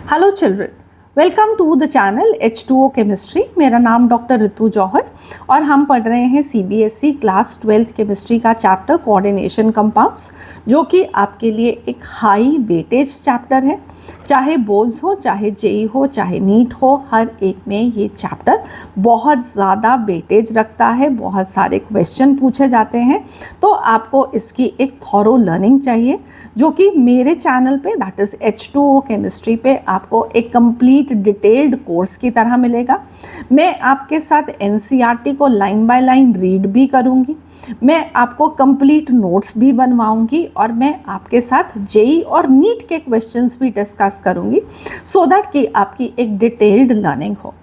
Hello children, welcome to the channel H2O chemistry. मेरा नाम doctor ऋतु जौहर और हम पढ़ रहे हैं CBSE क्लास 12th केमिस्ट्री का चैप्टर कोऑर्डिनेशन कंपाउंड्स, जो कि आपके लिए एक हाई वेटेज चैप्टर है। चाहे बोर्ड्स हो, चाहे जेई हो, चाहे नीट हो, हर एक में ये चैप्टर बहुत ज़्यादा वेटेज रखता है। बहुत सारे क्वेश्चन पूछे जाते हैं, तो आपको इसकी एक थॉरो लर्निंग चाहिए, जो कि मेरे चैनल पे दैट इज़ H2O केमिस्ट्री पे आपको एक कंप्लीट डिटेल्ड कोर्स की तरह मिलेगा। मैं आपके साथ NCERT को लाइन बाय लाइन रीड भी करूंगी, मैं आपको कंप्लीट नोट्स भी बनवाऊंगी और मैं आपके साथ जेई और नीट के क्वेश्चंस भी डिस्कस करूंगी, सो दैट कि आपकी एक डिटेल्ड लर्निंग हो।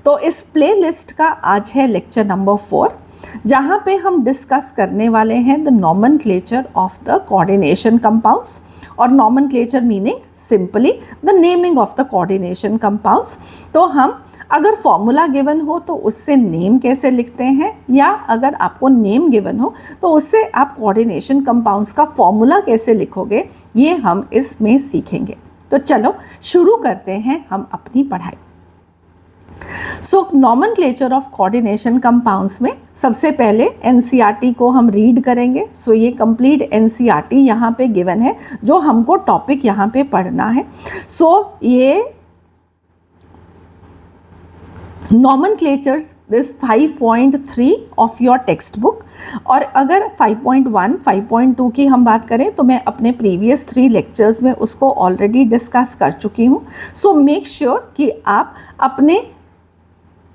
तो इस प्लेलिस्ट का आज है लेक्चर नंबर 4, जहाँ पे हम डिस्कस करने वाले हैं the nomenclature of the coordination compounds. और nomenclature meaning simply the naming of the coordination compounds. तो हम अगर फॉर्मूला गिवन हो तो उससे नेम कैसे लिखते हैं, या अगर आपको नेम गिवन हो तो उससे आप कोऑर्डिनेशन कंपाउंड्स का फॉर्मूला कैसे लिखोगे, ये हम इसमें सीखेंगे। तो चलो शुरू करते हैं हम अपनी पढ़ाई। सो नॉमेनक्लेचर ऑफ कोऑर्डिनेशन कंपाउंड्स में सबसे पहले NCERT को हम रीड करेंगे। सो ये कंप्लीट NCERT यहाँ पे गिवन है, जो हमको टॉपिक यहाँ पे पढ़ना है। सो ये nomenclatures this 5.3 of your textbook. और अगर 5.1, 5.2 की हम बात करें तो मैं अपने प्रीवियस 3 लेक्चर्स में उसको ऑलरेडी डिस्कस कर चुकी हूँ। सो मेक श्योर कि आप अपने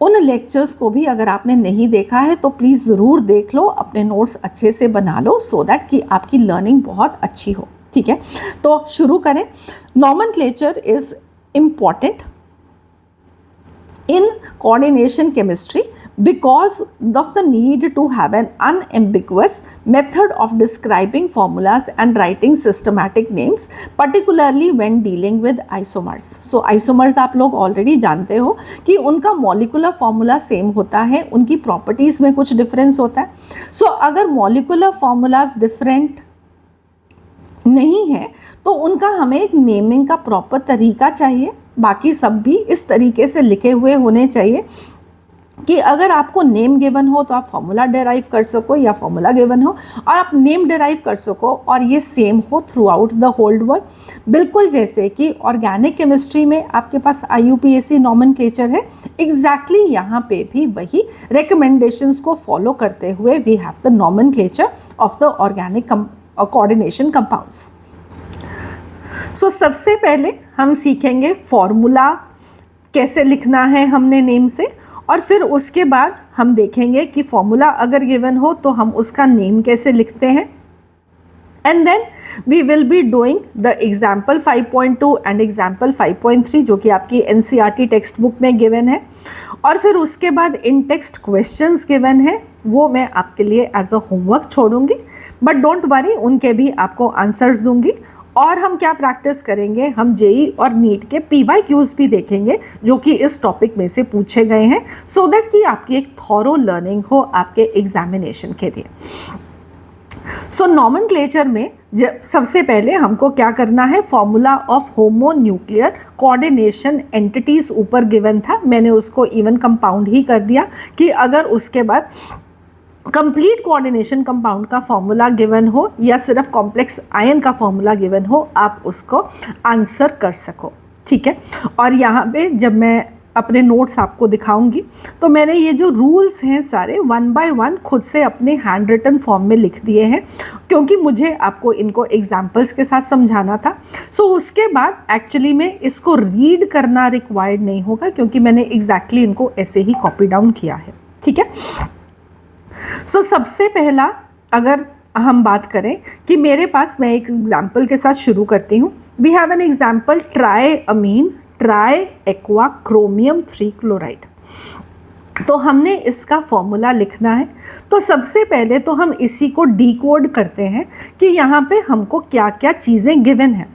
उन लेक्चर्स को भी अगर आपने नहीं देखा है तो प्लीज़ ज़रूर देख लो, अपने नोट्स अच्छे से बना लो, सो दैट कि आपकी लर्निंग बहुत अच्छी हो। ठीक है, तो शुरू करें। Nomenclature is important in coordination chemistry because of the need to have an unambiguous method of describing formulas and writing systematic names, particularly when dealing with isomers. So isomers आप लोग ऑलरेडी जानते हो कि उनका मॉलिकुलर फॉर्मूला सेम होता है, उनकी properties में कुछ डिफरेंस होता है। सो अगर मॉलिकुलर फॉर्मूलाज डिफरेंट नहीं है तो उनका हमें एक नेमिंग का प्रॉपर तरीका चाहिए। बाकी सब भी इस तरीके से लिखे हुए होने चाहिए कि अगर आपको नेम गिवन हो तो आप फॉर्मूला डेराइव कर सको, या फॉर्मूला गिवन हो और आप नेम डेराइव कर सको और ये सेम हो throughout the whole world. बिल्कुल जैसे कि ऑर्गेनिक केमिस्ट्री में आपके पास IUPAC नॉमेनक्लेचर है, एग्जैक्टली यहाँ पे भी वही रिकमेंडेशंस को फॉलो करते हुए we have the nomenclature of the organic coordination compounds. So सबसे पहले हम सीखेंगे फॉर्मूला कैसे लिखना है हमने नेम से, और फिर उसके बाद हम देखेंगे कि फॉर्मूला अगर गिवन हो तो हम उसका नेम कैसे लिखते हैं। And then we will be doing the example 5.2 and example 5.3, जो कि आपकी NCERT टेक्स्ट बुक में गिवन है। और फिर उसके बाद इन टेक्स्ट क्वेश्चंस गिवन है, वो मैं आपके लिए एज अ होमवर्क छोड़ूंगी, बट डोंट वरी, उनके भी आपको आंसर्स दूंगी। और हम क्या प्रैक्टिस करेंगे, हम जेई और नीट के PYQs भी देखेंगे जो कि इस टॉपिक में से पूछे गए हैं, सो दैट कि आपकी एक थॉरो लर्निंग हो आपके एग्जामिनेशन के लिए। सो नॉमेनक्लेचर में सबसे पहले हमको क्या करना है, formula of homonuclear coordination entities ऊपर गिवन था, मैंने उसको इवन कंपाउंड ही कर दिया कि अगर उसके बाद कंप्लीट कोऑर्डिनेशन कंपाउंड का फॉर्मूला गिवन हो या सिर्फ कॉम्प्लेक्स आयन का फॉर्मूला गिवन हो, आप उसको आंसर कर सको। ठीक है, और यहाँ पे जब मैं अपने नोट्स आपको दिखाऊंगी तो मैंने ये जो रूल्स हैं सारे 1 by 1 खुद से अपने हैंड रिटन फॉर्म में लिख दिए हैं, क्योंकि मुझे आपको इनको एग्जाम्पल्स के साथ समझाना था। सो उसके बाद एक्चुअली में इसको रीड करना रिक्वायर्ड नहीं होगा, क्योंकि मैंने एग्जैक्टली इनको ऐसे ही कॉपी डाउन किया है। ठीक है, सो सबसे पहला अगर हम बात करें कि मेरे पास, मैं एक एग्जाम्पल के साथ शुरू करती हूँ। We have an example triammine triaqua chromium 3 chloride. तो हमने इसका फॉर्मूला लिखना है, तो सबसे पहले तो हम इसी को डिकोड करते हैं कि यहाँ पे हमको क्या क्या चीज़ें गिवन हैं।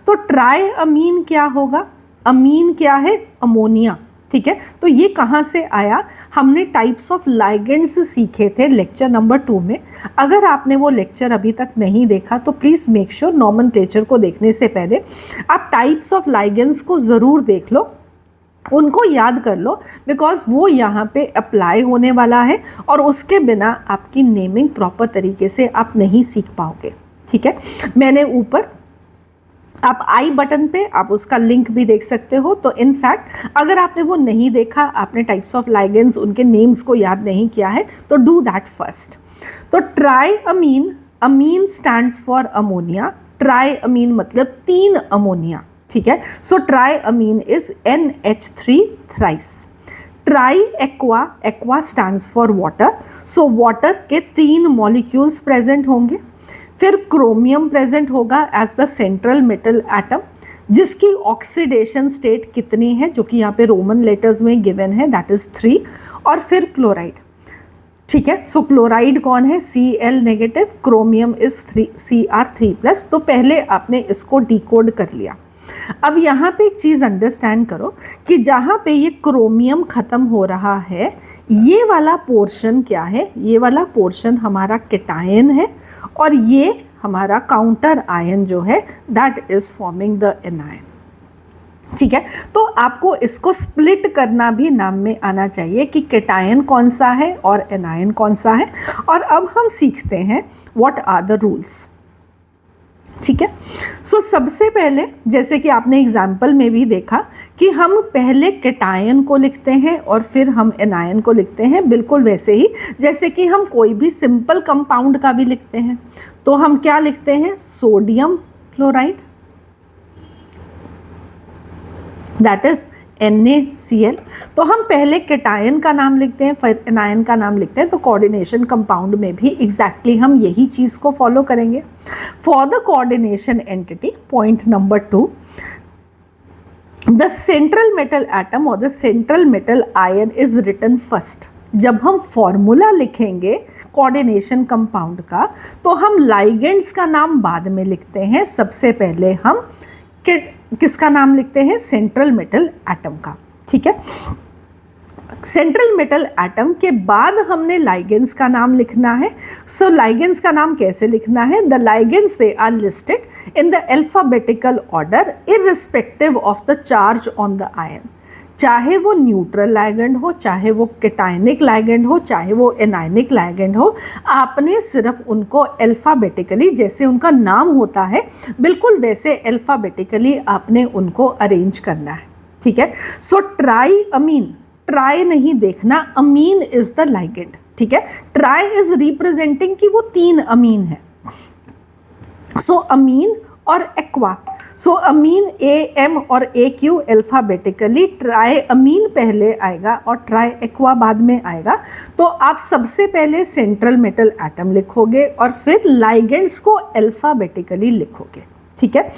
तो ट्राईअमीन क्या होगा, अमीन क्या है, अमोनिया, ठीक है। तो ये कहाँ से आया, हमने टाइप्स ऑफ लाइगेंड्स सीखे थे लेक्चर नंबर 2 में। अगर आपने वो लेक्चर अभी तक नहीं देखा तो प्लीज़ मेक श्योर नॉमेनक्लेचर को देखने से पहले आप टाइप्स ऑफ लाइगेंड्स को ज़रूर देख लो, उनको याद कर लो, बिकॉज वो यहाँ पे अप्लाई होने वाला है और उसके बिना आपकी नेमिंग प्रॉपर तरीके से आप नहीं सीख पाओगे, ठीक है। मैंने ऊपर आप आई बटन पे आप उसका लिंक भी देख सकते हो। तो इनफैक्ट अगर आपने वो नहीं देखा, आपने टाइप्स ऑफ लाइगेंड्स उनके नेम्स को याद नहीं किया है, तो डू दैट फर्स्ट। तो triammine, ammine stands for ammonia, triammine मतलब 3 अमोनिया, ठीक है। So triammine is NH3 thrice. Triaqua, aqua stands for water, so water के 3 मॉलिक्यूल्स प्रेजेंट होंगे। फिर क्रोमियम प्रेजेंट होगा as the central metal atom, जिसकी oxidation state कितनी है, जो कि यहाँ पे रोमन लेटर्स में गिवन है, दैट इज 3। और फिर क्लोराइड, ठीक है। सो क्लोराइड कौन है, Cl negative, chromium is Cr3+। तो पहले आपने इसको डिकोड कर लिया। अब यहाँ पे एक चीज़ अंडरस्टैंड करो कि जहाँ पे ये क्रोमियम ख़त्म हो रहा है, ये वाला पोर्शन क्या है, ये वाला पोर्शन हमारा कैटायन है और ये हमारा काउंटर आयन जो है that is forming the anion, ठीक है। तो आपको इसको स्प्लिट करना भी नाम में आना चाहिए कि कैटायन कौन सा है और एनायन कौन सा है। और अब हम सीखते हैं व्हाट आर द रूल्स, ठीक है। सो सबसे पहले जैसे कि आपने एग्जाम्पल में भी देखा कि हम पहले कैटायन को लिखते हैं और फिर हम एनायन को लिखते हैं, बिल्कुल वैसे ही जैसे कि हम कोई भी सिंपल कंपाउंड का भी लिखते हैं। तो हम क्या लिखते हैं, sodium chloride, that is NaCl। तो हम पहले कैटायन का नाम लिखते हैं फिर एनायन का नाम लिखते हैं। तो कोऑर्डिनेशन कंपाउंड में भी एग्जैक्टली हम यही चीज़ को फॉलो करेंगे। For the coordination entity, point number 2, the central metal atom और the central metal ion is written first. जब हम फॉर्मूला लिखेंगे कोऑर्डिनेशन कंपाउंड का, तो हम लाइगेंड्स का नाम बाद में लिखते हैं, सबसे पहले हम किसका नाम लिखते हैं, सेंट्रल मेटल एटम का, ठीक है। सेंट्रल मेटल एटम के बाद हमने लाइगेंड्स का नाम लिखना है। सो लाइगेंड्स का नाम कैसे लिखना है, the ligands they are listed in the alphabetical order irrespective of the charge on the ion. चाहे वो न्यूट्रल लाइगेंड हो, चाहे वो कैटायनिक लाइगेंड हो, चाहे वो एनायनिक लाइगेंड हो, आपने सिर्फ उनको अल्फ़ाबेटिकली, जैसे उनका नाम होता है बिल्कुल वैसे अल्फ़ाबेटिकली आपने उनको अरेंज करना है, ठीक है। सो ट्राई अमीन, ट्राई नहीं देखना, अमीन इज द लाइगेंड, ठीक है। ट्राई इज रिप्रेजेंटिंग कि वो 3 अमीन है। सो अमीन और एक्वा, सो अमीन AM और AQ अल्फ़ाबेटिकली, ट्राई अमीन पहले आएगा और ट्राई एक्वा बाद में आएगा। तो आप सबसे पहले सेंट्रल मेटल एटम लिखोगे और फिर लाइगेंड्स को अल्फ़ाबेटिकली लिखोगे, ठीक है।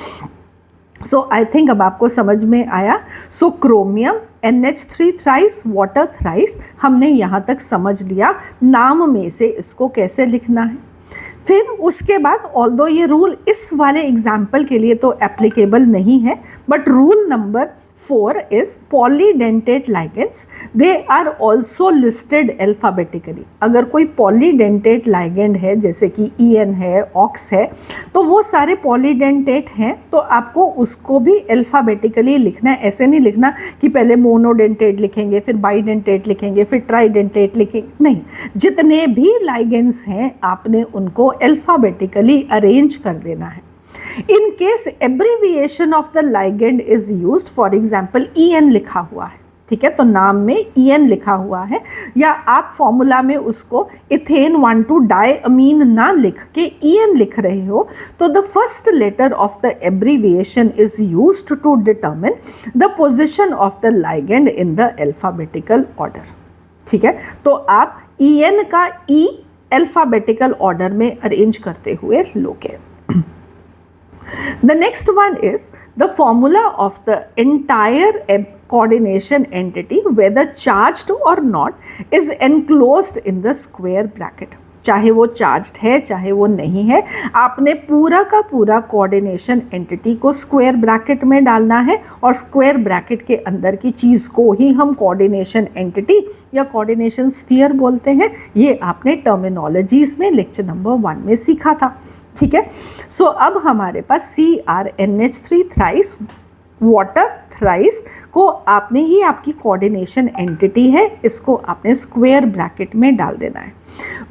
सो आई थिंक अब आपको समझ में आया। So chromium NH3 thrice, water thrice, हमने यहाँ तक समझ लिया नाम में से इसको कैसे लिखना है। फिर उसके बाद ऑल्दो ये रूल इस वाले एग्जाम्पल के लिए तो एप्लीकेबल नहीं है, but rule number 4 is polydentate ligands, they are also listed alphabetically. अगर कोई पॉलीडेंटेट लाइगेंड है जैसे कि EN है, ऑक्स है, तो वो सारे पॉलीडेंटेट हैं, तो आपको उसको भी अल्फ़ाबेटिकली लिखना है। ऐसे नहीं लिखना कि पहले मोनोडेंटेट लिखेंगे, फिर बाईडेंटेट लिखेंगे, फिर ट्राईडेंटेट लिखेंगे, नहीं। जितने भी लाइगेंड्स हैं आपने उनको अल्फ़ाबेटिकली अरेंज कर देना है। In case abbreviation of the ligand is used, for example EN लिखा हुआ है, ठीक है, तो नाम में EN लिखा हुआ है, या आप फॉर्मूला में उसको इथेन 1,2 डायअमीन ना लिख के EN लिख रहे हो, तो the first letter of the abbreviation is used to determine the position of the ligand in the alphabetical order, ठीक है। तो आप EN का E अल्फ़ाबेटिकल ऑर्डर में अरेंज करते हुए लोगे। The next one is the formula of the entire coordination entity, whether charged or not, is enclosed in the square bracket. चाहे वो चार्ज्ड है चाहे वो नहीं है, आपने पूरा का पूरा कोऑर्डिनेशन एंटिटी को स्क्वायर ब्रैकेट में डालना है और स्क्वायर ब्रैकेट के अंदर की चीज़ को ही हम कोऑर्डिनेशन एंटिटी या कोऑर्डिनेशन स्फीयर बोलते हैं। ये आपने टर्मिनोलॉजीज में लेक्चर नंबर 1 में सीखा था। ठीक है, सो अब हमारे पास CrNH3 थ्राइस वाटर थ्राइस को आपने, ये आपकी कोऑर्डिनेशन एंटिटी है, इसको आपने स्क्वायर ब्रैकेट में डाल देना है।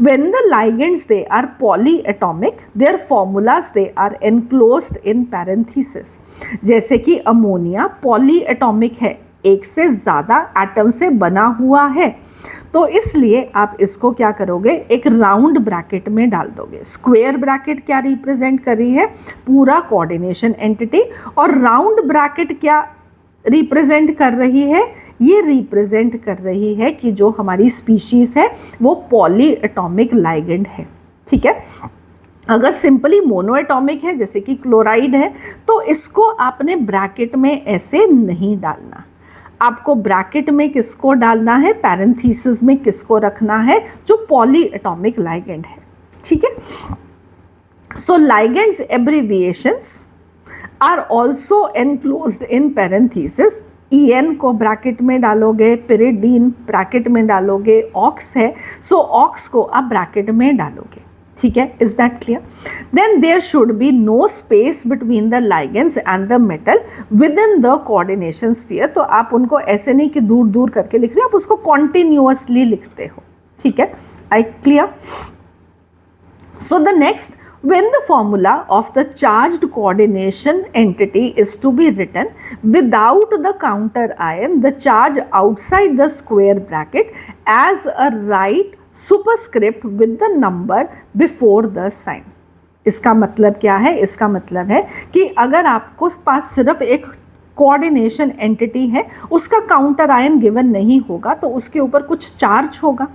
When the ligands they are polyatomic their formulas they are enclosed in parenthesis. जैसे कि अमोनिया पॉलीएटॉमिक है, एक से ज़्यादा एटम से बना हुआ है, तो इसलिए आप इसको क्या करोगे, एक राउंड ब्रैकेट में डाल दोगे। स्क्वायर ब्रैकेट क्या रिप्रेजेंट कर रही है, पूरा कोऑर्डिनेशन एंटिटी, और राउंड ब्रैकेट क्या रिप्रेजेंट कर रही है, ये रिप्रेजेंट कर रही है कि जो हमारी स्पीशीज़ है वो पॉलीएटॉमिक लाइगेंड है। ठीक है, अगर सिंपली मोनोएटॉमिक है जैसे कि क्लोराइड है तो इसको आपने ब्रैकेट में ऐसे नहीं डालना। आपको ब्रैकेट में किसको डालना है, पैरेंथेसिस में किसको रखना है, जो पॉलीएटॉमिक लाइगेंड है। ठीक है, so ligands abbreviations are also enclosed in parenthesis. EN को ब्रैकेट में डालोगे, पिरिडीन ब्रैकेट में डालोगे, ऑक्स है सो ऑक्स को आप ब्रैकेट में डालोगे। ठीक है, is that clear? Then there should be no space between the ligands and the metal within the coordination sphere. तो आप उनको ऐसे नहीं कि दूर दूर करके लिख रहे हो, आप उसको कॉन्टिन्यूअसली लिखते हो। ठीक है, I clear? So the next, when the formula of the charged coordination entity is to be written without the counter ion, the charge outside the square bracket as a right superscript with the number before the sign। इसका मतलब क्या है? इसका मतलब है कि अगर आपको पास सिर्फ एक कोऑर्डिनेशन एंटिटी है, उसका काउंटर आयन गिवन नहीं होगा तो उसके ऊपर कुछ चार्ज होगा।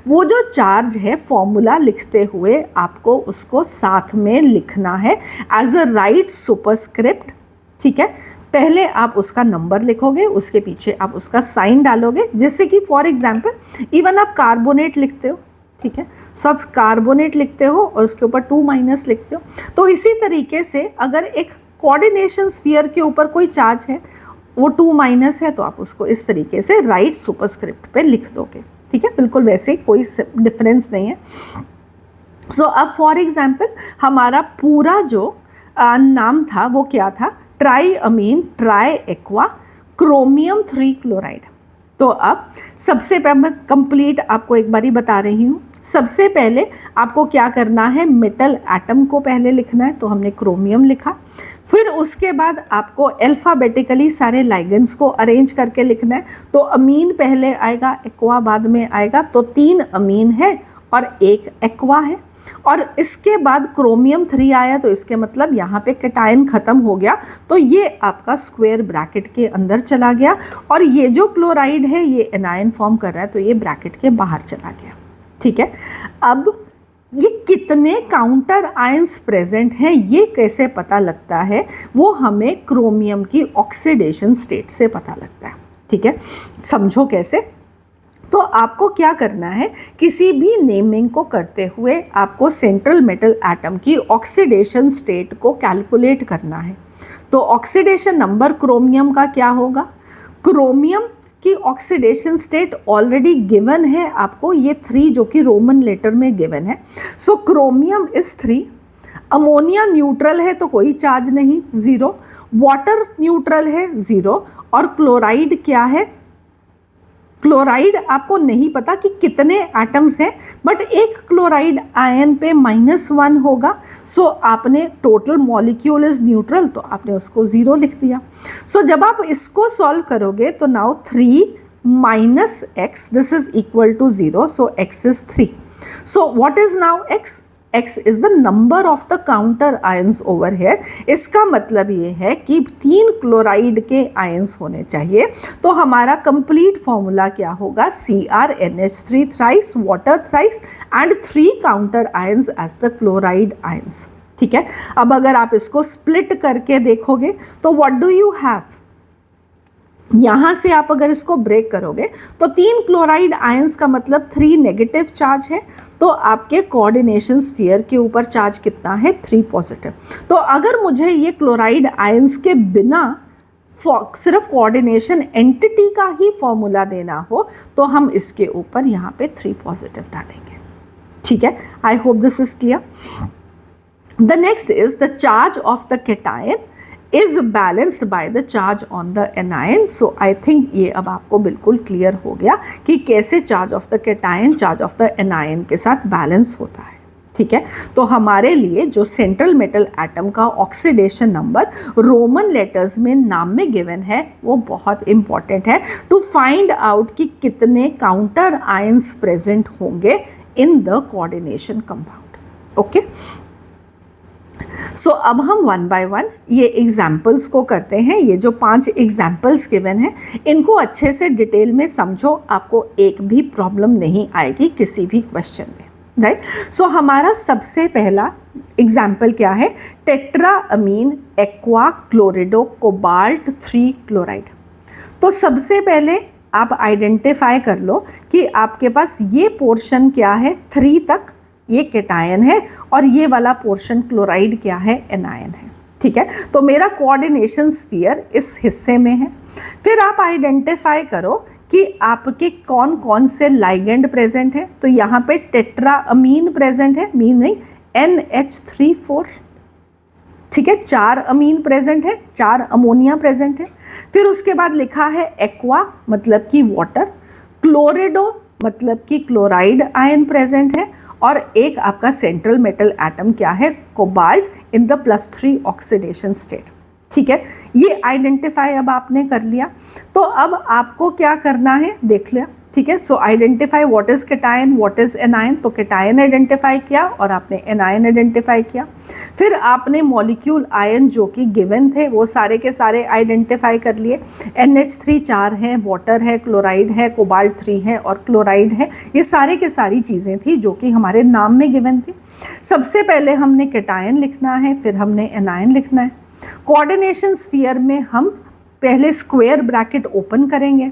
वो जो चार्ज है फॉर्मूला लिखते हुए आपको उसको साथ में लिखना है एज अ राइट सुपरस्क्रिप्ट। ठीक है, पहले आप उसका नंबर लिखोगे, उसके पीछे आप उसका साइन डालोगे। जैसे कि फॉर एग्जांपल इवन आप कार्बोनेट लिखते हो, ठीक है, सो आप कार्बोनेट लिखते हो और उसके ऊपर 2- लिखते हो। तो इसी तरीके से अगर एक कोऑर्डिनेशन स्फीयर के ऊपर कोई चार्ज है, वो 2- है, तो आप उसको इस तरीके से राइट सुपरस्क्रिप्ट पे लिख दोगे। ठीक है, बिल्कुल वैसे कोई डिफरेंस नहीं है। सो अब फॉर एग्जांपल हमारा पूरा जो नाम था वो क्या था, ट्राईअमीन ट्राई एक्वा क्रोमियम 3 क्लोराइड। तो अब सबसे पहले मैं कंप्लीट आपको एक बारी बता रही हूँ। सबसे पहले आपको क्या करना है, मेटल एटम को पहले लिखना है, तो हमने क्रोमियम लिखा। फिर उसके बाद आपको अल्फ़ाबेटिकली सारे लाइगेंड्स को अरेंज करके लिखना है। तो अमीन पहले आएगा, एक्वा बाद में आएगा, तो 3 अमीन है और 1 एक्वा है। और इसके बाद क्रोमियम 3 आया, तो इसके मतलब यहाँ पे कैटायन ख़त्म हो गया, तो ये आपका स्क्वायर ब्रैकेट के अंदर चला गया। और ये जो क्लोराइड है ये एनायन फॉर्म कर रहा है, तो ये ब्रैकेट के बाहर चला गया। ठीक है, अब ये कितने काउंटर आयंस प्रेजेंट हैं ये कैसे पता लगता है, वो हमें क्रोमियम की ऑक्सीडेशन स्टेट से पता लगता है। ठीक है, समझो कैसे। तो आपको क्या करना है, किसी भी नेमिंग को करते हुए आपको सेंट्रल मेटल एटम की ऑक्सीडेशन स्टेट को कैलकुलेट करना है। तो ऑक्सीडेशन नंबर क्रोमियम का क्या होगा, क्रोमियम की ऑक्सीडेशन स्टेट ऑलरेडी गिवन है आपको, ये 3 जो कि रोमन लेटर में गिवन है। सो क्रोमियम इज 3, अमोनिया न्यूट्रल है तो कोई चार्ज नहीं, 0, वाटर न्यूट्रल है 0, और क्लोराइड क्या है, क्लोराइड आपको नहीं पता कि कितने एटम्स हैं, बट एक क्लोराइड आयन पे -1 होगा। सो आपने टोटल मॉलिक्यूल इज न्यूट्रल, तो आपने उसको 0 लिख दिया। सो जब आप इसको सॉल्व करोगे तो now 3 - x this is equal to 0, so x is 3। So what is now x? X is the number of the counter ions over here। इसका मतलब ये है कि 3 क्लोराइड के आयंस होने चाहिए। तो हमारा कंप्लीट फॉर्मूला क्या होगा, CrNH3 thrice, water thrice and 3 counter ions as the chloride ions. ठीक है, अब अगर आप इसको स्प्लिट करके देखोगे तो व्हाट डू यू हैव, यहाँ से आप अगर इसको ब्रेक करोगे तो 3 क्लोराइड आयंस का मतलब 3 नेगेटिव चार्ज है, तो आपके कोऑर्डिनेशन स्फीयर के ऊपर चार्ज कितना है, 3 पॉजिटिव। तो अगर मुझे ये क्लोराइड आयंस के बिना सिर्फ कोऑर्डिनेशन एंटिटी का ही फॉर्मूला देना हो तो हम इसके ऊपर यहाँ पे 3 पॉजिटिव डालेंगे। ठीक है, I hope this is clear. The next is the charge of the cation is balanced by the charge on the anion. So I think ये अब आपको बिल्कुल क्लियर हो गया कि कैसे charge of the cation charge of the anion के साथ बैलेंस होता है। ठीक है, तो हमारे लिए जो सेंट्रल मेटल एटम का ऑक्सीडेशन नंबर रोमन लेटर्स में नाम में गिवन है वो बहुत इंपॉर्टेंट है टू फाइंड आउट कि कितने काउंटर आयंस प्रेजेंट होंगे in the coordination compound. Okay, so अब हम वन बाय वन ये एग्जाम्पल्स को करते हैं। ये जो 5 एग्जाम्पल्स गिवन हैं इनको अच्छे से डिटेल में समझो, आपको एक भी प्रॉब्लम नहीं आएगी किसी भी क्वेश्चन में, राइट। सो हमारा सबसे पहला एग्जाम्पल क्या है, tetra amine aqua क्लोरिडो cobalt 3 chloride. तो सबसे पहले आप आइडेंटिफाई कर लो कि आपके पास ये पोर्शन क्या है, 3 तक ये केटायन है और ये वाला पोर्शन क्लोराइड क्या है, एनायन है। ठीक है, तो मेरा कोऑर्डिनेशन स्फीयर इस हिस्से में है। फिर आप आइडेंटिफाई करो कि आपके कौन कौन से लाइगेंड प्रेजेंट है। तो यहाँ पे टेट्रा अमीन प्रेजेंट है, मीनिंग NH3 ठीक है, 4 अमीन प्रेजेंट है, 4 अमोनिया प्रेजेंट है। फिर उसके बाद लिखा है एक्वा मतलब कि वाटर, क्लोरिडो मतलब कि क्लोराइड आयन प्रेजेंट है, और एक आपका सेंट्रल मेटल एटम क्या है, cobalt in the +3 oxidation state. ठीक है, ये आइडेंटिफाई अब आपने कर लिया। तो अब आपको क्या करना है देख लिया। ठीक है, सो identify what is cation what is anion. तो केटायन आइडेंटिफाई किया और आपने एनायन आइडेंटिफाई किया। फिर आपने मॉलिक्यूल आयन जो कि गिवन थे वो सारे के सारे आइडेंटिफाई कर लिए। NH3 4 है, वाटर है, क्लोराइड है, कोबाल्ट 3 है और क्लोराइड है। ये सारे के सारी चीज़ें थी जो कि हमारे नाम में गिवन थी। सबसे पहले हमने केटायन लिखना है, फिर हमने एनायन लिखना है। कोऑर्डिनेशन स्फीयर में हम पहले स्क्वायर ब्रैकेट ओपन करेंगे,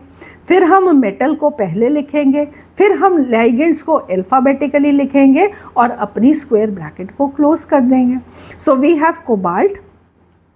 फिर हम मेटल को पहले लिखेंगे, फिर हम लाइगेंड्स को अल्फ़ाबेटिकली लिखेंगे और अपनी स्क्वायर ब्रैकेट को क्लोज कर देंगे। सो वी हैव कोबाल्ट,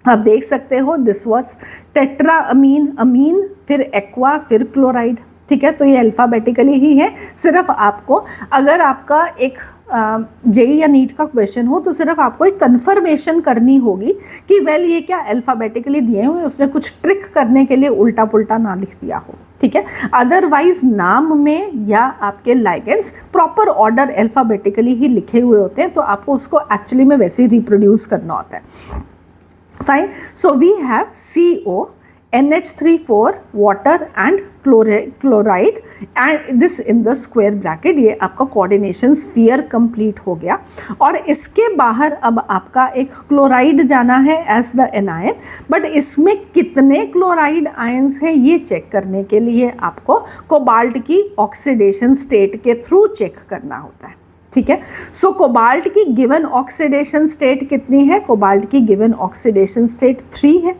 आप देख सकते हो दिस वाज टेट्रा अमीन, अमीन फिर एक्वा फिर क्लोराइड। ठीक है, तो ये अल्फ़ाबेटिकली ही है। सिर्फ आपको अगर आपका एक जेई या नीट का क्वेश्चन हो तो सिर्फ आपको एक कंफर्मेशन करनी होगी कि वेल ये क्या अल्फ़ाबेटिकली दिए हुए, उसने कुछ ट्रिक करने के लिए उल्टा पुल्टा ना लिख दिया हो। ठीक है, अदरवाइज नाम में या आपके लाइगेंड्स प्रॉपर ऑर्डर अल्फ़ाबेटिकली ही लिखे हुए होते हैं, तो आपको उसको एक्चुअली में वैसे ही रिप्रोड्यूस करना होता है। Fine, so we have CO, NH3 water and chloride and this in the square bracket. ये आपका कोऑर्डिनेशन स्फीयर कंप्लीट हो गया। और इसके बाहर अब आपका एक क्लोराइड जाना है एज द एनायन, बट इसमें कितने क्लोराइड आयंस हैं ये चेक करने के लिए आपको कोबाल्ट की ऑक्सीडेशन स्टेट के थ्रू चेक करना होता है। ठीक है, सो कोबाल्ट की गिवन ऑक्सीडेशन स्टेट कितनी है, कोबाल्ट की गिवन ऑक्सीडेशन स्टेट 3 है।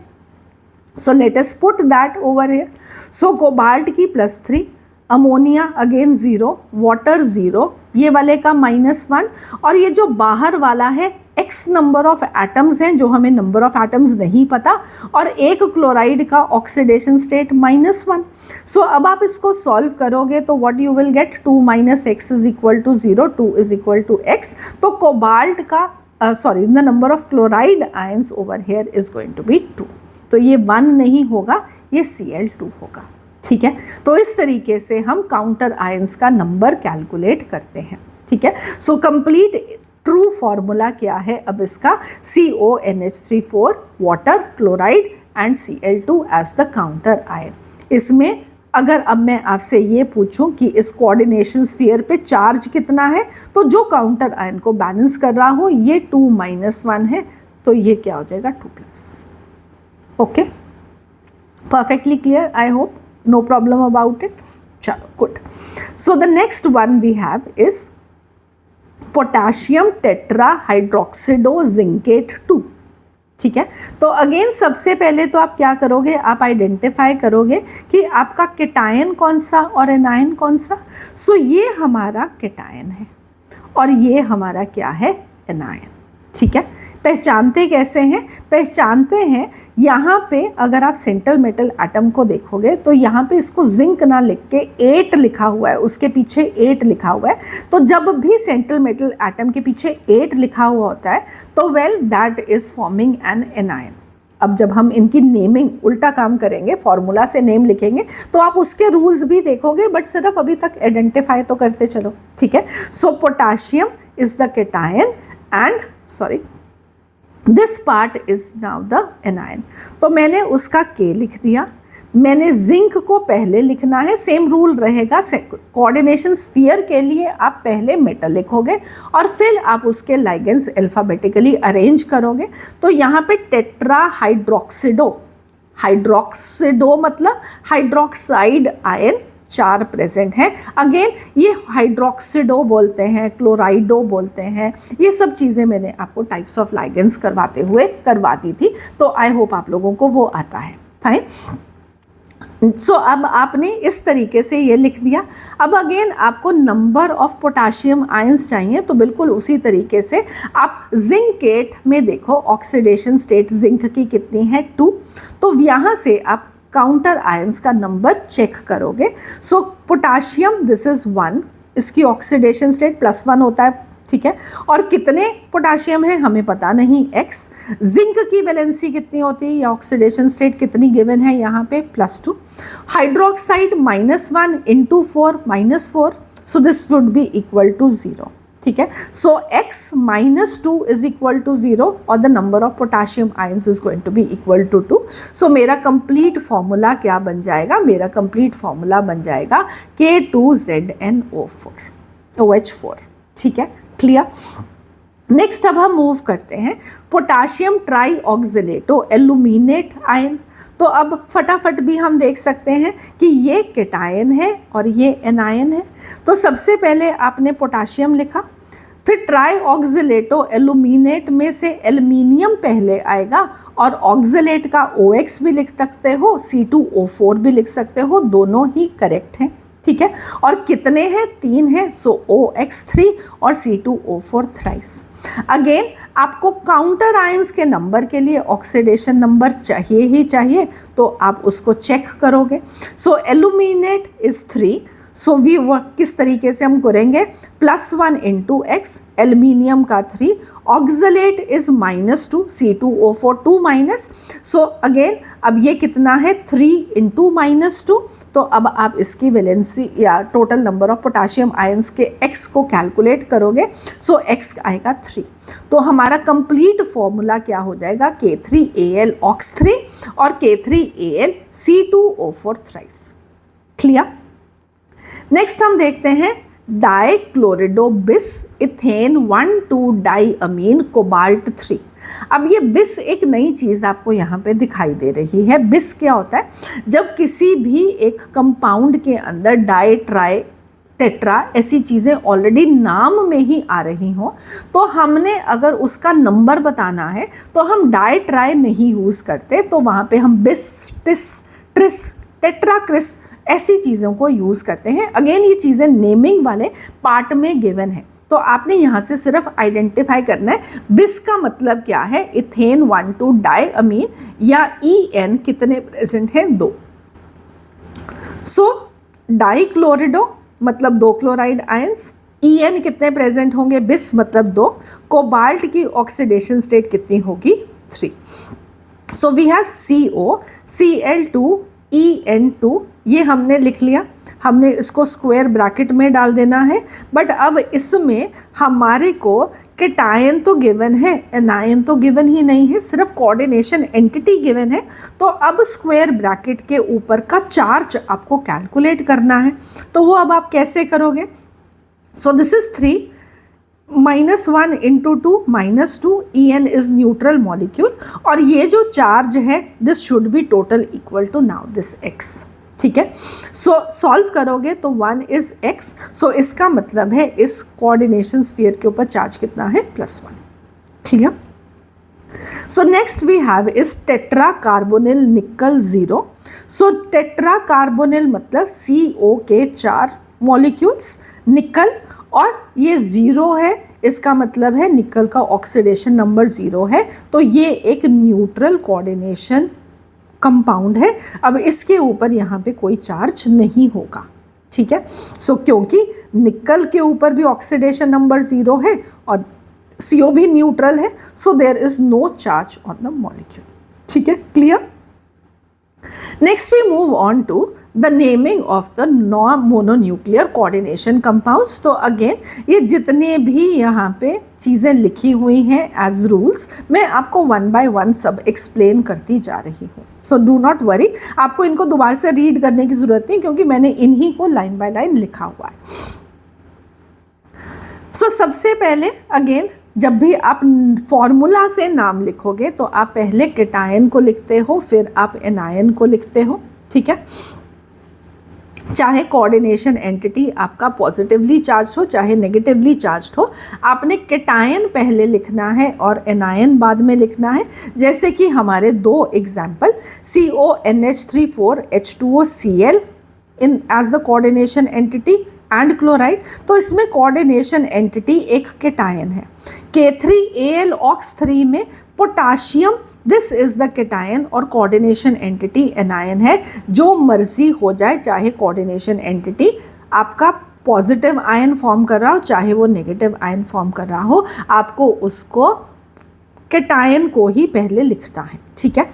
So let us put that over here. So cobalt की +3, अमोनिया अगेन 0, वाटर 0, ये वाले का -1, और ये जो बाहर वाला है x नंबर ऑफ एटम्स हैं जो हमें नंबर ऑफ एटम्स नहीं पता, और एक क्लोराइड का ऑक्सीडेशन स्टेट -1। सो अब आप इसको सॉल्व करोगे तो what you will get, 2 - x = 0, 2 = x। तो कोबाल्ट का the number of chloride ions over here is going to be 2। तो ये 1 नहीं होगा, ये Cl2 होगा। ठीक है, तो इस तरीके से हम काउंटर आयंस का नंबर कैलकुलेट करते हैं। ठीक है, सो कंप्लीट ट्रू फॉर्मूला क्या है अब इसका, CONH3 water, chloride and Cl2 as the counter ion. इसमें अगर अब मैं आपसे ये पूछूं कि इस कोऑर्डिनेशन स्फीयर पे चार्ज कितना है, तो जो काउंटर आयन को बैलेंस कर रहा हो ये 2 - 1 है, तो ये क्या हो जाएगा 2+। Okay, perfectly clear, I hope, no problem about it. Chalo, good. So the next one we have is potassium tetrahydroxidozincate 2. ठीक है। तो अगेन सबसे पहले तो आप क्या करोगे, आप आइडेंटिफाई करोगे कि आपका केटायन कौन सा और एनायन कौन सा। सो ये हमारा केटायन है और ये हमारा क्या है, एनायन। ठीक है। पहचानते कैसे हैं, पहचानते हैं यहाँ पे अगर आप सेंट्रल मेटल एटम को देखोगे तो यहाँ पे इसको जिंक ना लिख के 8 लिखा हुआ है, उसके पीछे 8 लिखा हुआ है। तो जब भी सेंट्रल मेटल एटम के पीछे 8 लिखा हुआ होता है तो well that is forming an anion. अब जब हम इनकी नेमिंग उल्टा काम करेंगे, फॉर्मूला से नेम लिखेंगे तो आप उसके रूल्स भी देखोगे, बट सिर्फ अभी तक आइडेंटिफाई तो करते चलो। ठीक है। So potassium is the cation and sorry this part is now the anion. तो मैंने उसका K लिख दिया। मैंने जिंक को पहले लिखना है, सेम रूल रहेगा। कोऑर्डिनेशन स्फीयर के लिए आप पहले मेटल लिखोगे और फिर आप उसके लाइगेंड्स अल्फाबेटिकली अरेंज करोगे। तो यहाँ पे टेट्रा हाइड्रोक्सिडो, हाइड्रोक्सिडो मतलब हाइड्रोक्साइड आयन 4 प्रेजेंट हैं। अगेन ये हाइड्रोक्सिडो बोलते हैं, क्लोराइडो बोलते हैं, ये सब चीज़ें मैंने आपको टाइप्स ऑफ लाइगेंड्स करवाते हुए करवा दी थी। तो आई होप आप लोगों को वो आता है। फाइन। सो अब आपने इस तरीके से ये लिख दिया। अब अगेन आपको नंबर ऑफ पोटाशियम आयंस चाहिए, तो बिल्कुल उसी तरीके से आप जिंकेट में देखो ऑक्सीडेशन स्टेट जिंक की कितनी है 2। तो यहाँ से आप काउंटर आयंस का नंबर चेक करोगे। सो पोटाशियम दिस इज 1, इसकी ऑक्सीडेशन स्टेट +1 होता है। ठीक है। और कितने पोटाशियम है हमें पता नहीं, x। जिंक की वैलेंसी कितनी होती है या ऑक्सीडेशन स्टेट कितनी गिवन है यहाँ पे +2। Hydroxide -1 × 4 -4, so this would be equal to 0। ठीक है। So x -2 is equal to 0 और the number of potassium ions is going to be equal to 2। So मेरा कंप्लीट फॉर्मूला क्या बन जाएगा, मेरा कंप्लीट फॉर्मूला बन जाएगा K2ZnO4 OH4। ठीक है, क्लियर। नेक्स्ट अब हम मूव करते हैं पोटाशियम ट्राई ऑक्सिलेटो एल्यूमिनेट आयन। तो अब फटाफट भी हम देख सकते हैं कि ये केटायन है और ये एनायन है। तो सबसे पहले आपने पोटाशियम लिखा, फिर ट्राई ऑक्सिलेटो एल्यूमिनेट में से एल्यूमिनियम पहले आएगा और ऑक्सिलेट का OX भी लिख सकते हो, C2O4 भी लिख सकते हो, दोनों ही करेक्ट हैं। ठीक है। और कितने हैं, 3 हैं, सो OX3 और C2O4 थ्राइस। अगेन आपको काउंटर आयंस के नंबर के लिए ऑक्सीडेशन नंबर चाहिए ही चाहिए, तो आप उसको चेक करोगे। सो एल्यूमिनेट इज 3, सो वी किस तरीके से हम करेंगे, +1 × x, एल्यूमिनियम का 3, oxalate is -2, C2O4 2-, so again अब ये कितना है 3 × -2। तो अब आप इसकी वैलेंसी या total number of potassium ions के x को कैलकुलेट करोगे। सो x आएगा 3। तो हमारा कंप्लीट फॉर्मूला क्या हो जाएगा, K3Al OX3 और K3Al C2O4 thrice. Clear. Next हम देखते हैं डाइक्लोरिडो बिस इथेन 1,2-डाइअमीन कोबाल्ट 3। अब ये बिस एक नई चीज़ आपको यहाँ पे दिखाई दे रही है। बिस क्या होता है, जब किसी भी एक कंपाउंड के अंदर डाई ट्राई टेट्रा ऐसी चीज़ें ऑलरेडी नाम में ही आ रही हों, तो हमने अगर उसका नंबर बताना है तो हम डाई ट्राई नहीं यूज़ करते, तो वहाँ पे हम बिस, टिस, ट्रिस, टेट्रा, क्रिस ऐसी चीज़ों को यूज़ करते हैं। अगेन ये चीज़ें नेमिंग वाले पार्ट में गिवन है, तो आपने यहाँ से सिर्फ आइडेंटिफाई करना है बिस का मतलब क्या है, इथेन 1,2-डाइअमीन या EN कितने प्रेजेंट हैं, 2। सो डाइक्लोरिडो मतलब 2 क्लोराइड आयंस, EN कितने प्रेजेंट होंगे, बिस मतलब 2, कोबाल्ट की ऑक्सीडेशन स्टेट कितनी होगी, 3। सो we have CO, Cl2, En2, ये हमने लिख लिया। हमने इसको स्क्वायर ब्रैकेट में डाल देना है। बट अब इसमें हमारे को केटायन तो गिवन है, एनायन तो गिवन ही नहीं है, सिर्फ कोऑर्डिनेशन एंटिटी गिवन है। तो अब स्क्वायर ब्रैकेट के ऊपर का चार्ज आपको कैलकुलेट करना है। तो वो अब आप कैसे करोगे, so this is 3 -1 × 2 -2, En is neutral molecule और ये जो चार्ज है this should be total equal to now this x। ठीक है। सो सॉल्व करोगे तो 1 इज x, सो इसका मतलब है इस कोऑर्डिनेशन स्फीयर के ऊपर चार्ज कितना है, +1। Clear. So next we have is tetracarbonyl nickel 0. So tetracarbonyl मतलब CO के 4 मॉलिक्यूल्स, निकल, और ये 0 है, इसका मतलब है निकल का ऑक्सीडेशन नंबर 0 है, तो ये एक न्यूट्रल कोऑर्डिनेशन कंपाउंड है। अब इसके ऊपर यहाँ पे कोई चार्ज नहीं होगा, ठीक है। सो क्योंकि निकल के ऊपर भी ऑक्सीडेशन नंबर 0 है और CO भी न्यूट्रल है, so there is no charge on the molecule, ठीक है, clear. Next we move on to the naming of the non mononuclear coordination compounds. तो अगेन ये जितने भी यहाँ पे चीज़ें लिखी हुई हैं एज रूल्स, मैं आपको 1 बाय 1 सब एक्सप्लेन करती जा रही हूँ, सो डू नॉट वरी, आपको इनको दोबारा से रीड करने की ज़रूरत नहीं, क्योंकि मैंने इन्हीं को लाइन बाय लाइन लिखा हुआ है। सो सबसे पहले अगेन जब भी आप फॉर्मूला से नाम लिखोगे तो आप पहले केटायन को लिखते हो, फिर आप एनायन को लिखते हो, ठीक है। चाहे कोऑर्डिनेशन एंटिटी आपका पॉजिटिवली चार्ज हो चाहे नेगेटिवली चार्ज हो, आपने केटायन पहले लिखना है और एनायन बाद में लिखना है। जैसे कि हमारे 2 example CONH34H2OCl in as the coordination entity and chloride, तो इसमें कोऑर्डिनेशन एंटिटी एक केटायन है। K3AlOx3 में potassium, this is the cation, और कोऑर्डिनेशन एंटिटी एनायन है। जो मर्जी हो जाए, चाहे कोऑर्डिनेशन एंटिटी आपका पॉजिटिव आयन फॉर्म कर रहा हो चाहे वो नेगेटिव आयन फॉर्म कर रहा हो, आपको उसको केटायन को ही पहले लिखना है, ठीक है।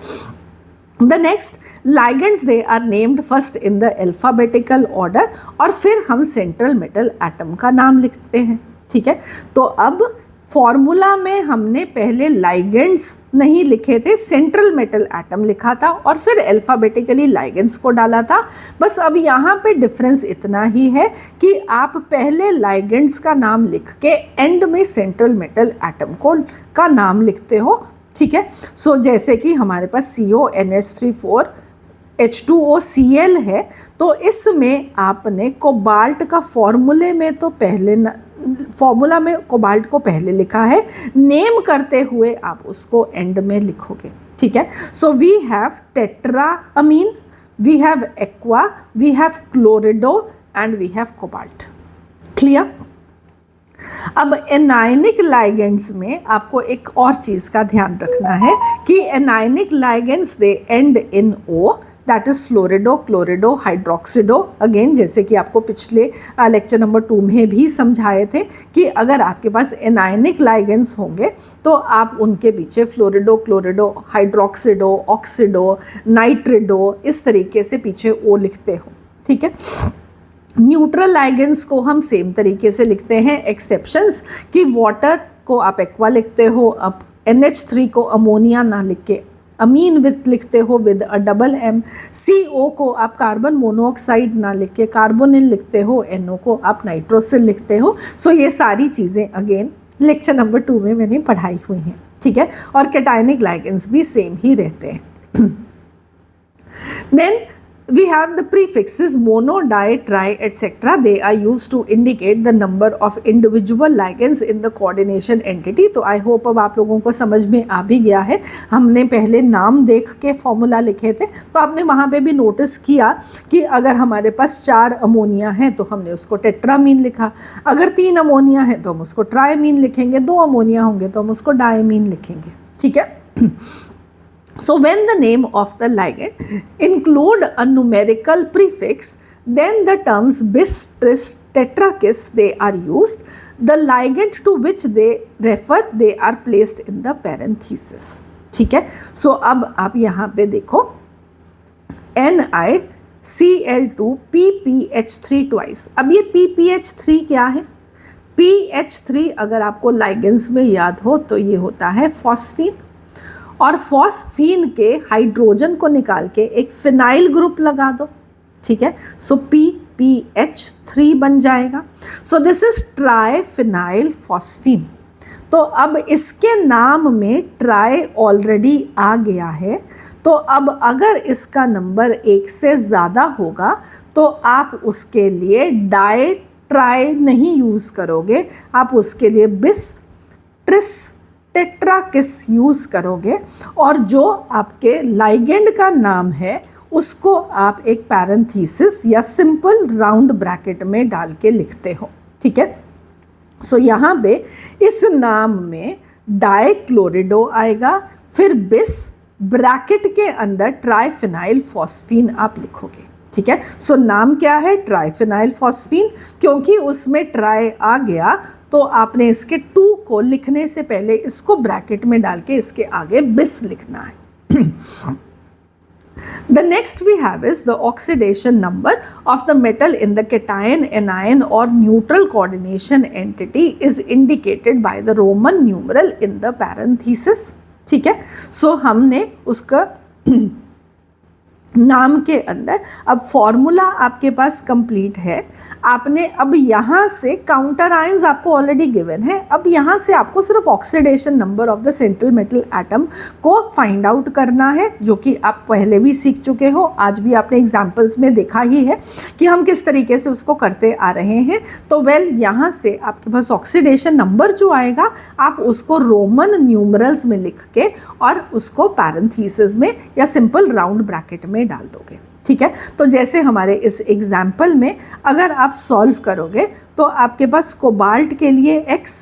The next ligands, they are named first in the alphabetical order, और फिर हम सेंट्रल मेटल एटम का नाम लिखते हैं, ठीक है। तो अब फॉर्मूला में हमने पहले लाइगेंड्स नहीं लिखे थे, सेंट्रल मेटल एटम लिखा था और फिर अल्फ़ाबेटिकली लाइगेंड्स को डाला था। बस अब यहाँ पे डिफरेंस इतना ही है कि आप पहले लाइगेंड्स का नाम लिख के एंड में सेंट्रल मेटल एटम को का नाम लिखते हो, ठीक है। सो जैसे कि हमारे पास CONH34H2OCl है, तो इसमें आपने कोबाल्ट का फॉर्मूले में तो पहले फॉर्मूला में कोबाल्ट को पहले लिखा है, नेम करते हुए आप उसको एंड में लिखोगे, ठीक है। So we have tetraammine, we have aqua, we have chlorido and we have cobalt, clear. अब एनायनिक लाइगेंड्स में आपको एक और चीज़ का ध्यान रखना है कि anionic ligands they end in O, that is fluorido, chlorido, hydroxido. Again जैसे कि आपको पिछले लेक्चर नंबर 2 में भी समझाए थे कि अगर आपके पास एनायनिक लाइगेंड्स होंगे तो आप उनके पीछे फ्लोरिडो, क्लोरिडो, हाइड्रोक्सिडो, ऑक्सीडो, नाइट्रिडो, इस तरीके से पीछे O लिखते हो, ठीक है। न्यूट्रल लाइगेंड्स को हम सेम तरीके से लिखते हैं, एक्सेप्शंस कि वाटर को आप एक्वा लिखते हो, अब NH3 को अमोनिया ना लिख के अमीन विद लिखते हो with a double M, CO को आप कार्बन मोनोऑक्साइड ना लिख के कार्बोनिल लिखते हो, NO को आप नाइट्रोसिल लिखते हो। सो ये सारी चीज़ें अगेन लेक्चर नंबर 2 में मैंने पढ़ाई हुई हैं, ठीक है। और कैटायनिक लाइगेंड्स भी सेम ही रहते हैं। Then we have the prefixes mono, di, tri, etc. They are used to indicate the number of individual ligands in the coordination entity. तो I hope अब आप लोगों को समझ में आ भी गया है। हमने पहले नाम देख के फॉर्मूला लिखे थे, तो आपने वहाँ पे भी नोटिस किया कि अगर हमारे पास 4 अमोनिया हैं तो हमने उसको टेट्रामीन लिखा, अगर 3 अमोनिया है तो हम उसको ट्राइमीन लिखेंगे, 2 अमोनिया होंगे तो हम उसको डायमीन लिखेंगे, ठीक है। So when the name of the ligand include a numerical prefix, then the terms bis, tris, tetra, kis they are used. The ligand to which they refer, they are placed in the parenthesis, ठीक है। So अब आप यहाँ पे देखो NiCl2PPH3 twice। अब ये PPH3 क्या है? PH3 अगर आपको लाइगेंड्स में याद हो तो ये होता है फॉस्फीन, और फॉस्फीन के हाइड्रोजन को निकाल के एक फिनाइल ग्रुप लगा दो, ठीक है। सो PPH3 बन जाएगा। सो दिस इज ट्राइफिनाइल फॉस्फीन। तो अब इसके नाम में ट्राई ऑलरेडी आ गया है, तो अब अगर इसका नंबर 1 से ज़्यादा होगा तो आप उसके लिए डाई ट्राई नहीं यूज़ करोगे, आप उसके लिए बिस, ट्रिस टेट्रा किस यूज़ करोगे और जो आपके लाइगेंड का नाम है उसको आप एक पैरेंथीसिस या सिंपल राउंड ब्रैकेट में डाल के लिखते हो, ठीक है। सो यहाँ पे इस नाम में डाइक्लोरिडो आएगा, फिर बिस, ब्रैकेट के अंदर ट्राइफिनाइल फॉस्फीन आप लिखोगे, ठीक है। सो नाम क्या है? Triphenyl phosphine. क्योंकि उसमें ट्राई आ गया तो आपने इसके 2 को लिखने से पहले इसको ब्रैकेट में डाल के इसके आगे बिस लिखना है। The next we have is the oxidation number of the metal in the cation, anion or neutral coordination entity is indicated by the Roman numeral in the parenthesis, ठीक है। सो हमने उसका नाम के अंदर अब फॉर्मूला आपके पास कंप्लीट है। आपने अब यहाँ से काउंटर आयंस आपको ऑलरेडी गिवन है, अब यहाँ से आपको सिर्फ oxidation number of the central metal atom को फाइंड आउट करना है, जो कि आप पहले भी सीख चुके हो, आज भी आपने एग्जाम्पल्स में देखा ही है कि हम किस तरीके से उसको करते आ रहे हैं। तो यहाँ से आपके पास ऑक्सीडेशन नंबर जो आएगा आप उसको रोमन न्यूमरल्स में लिख के और उसको पैरेंथीसिस में या सिंपल राउंड ब्रैकेट में डाल दोगे, ठीक है। तो जैसे हमारे इस एग्जाम्पल में अगर आप सॉल्व करोगे तो आपके पास कोबाल्ट के लिए x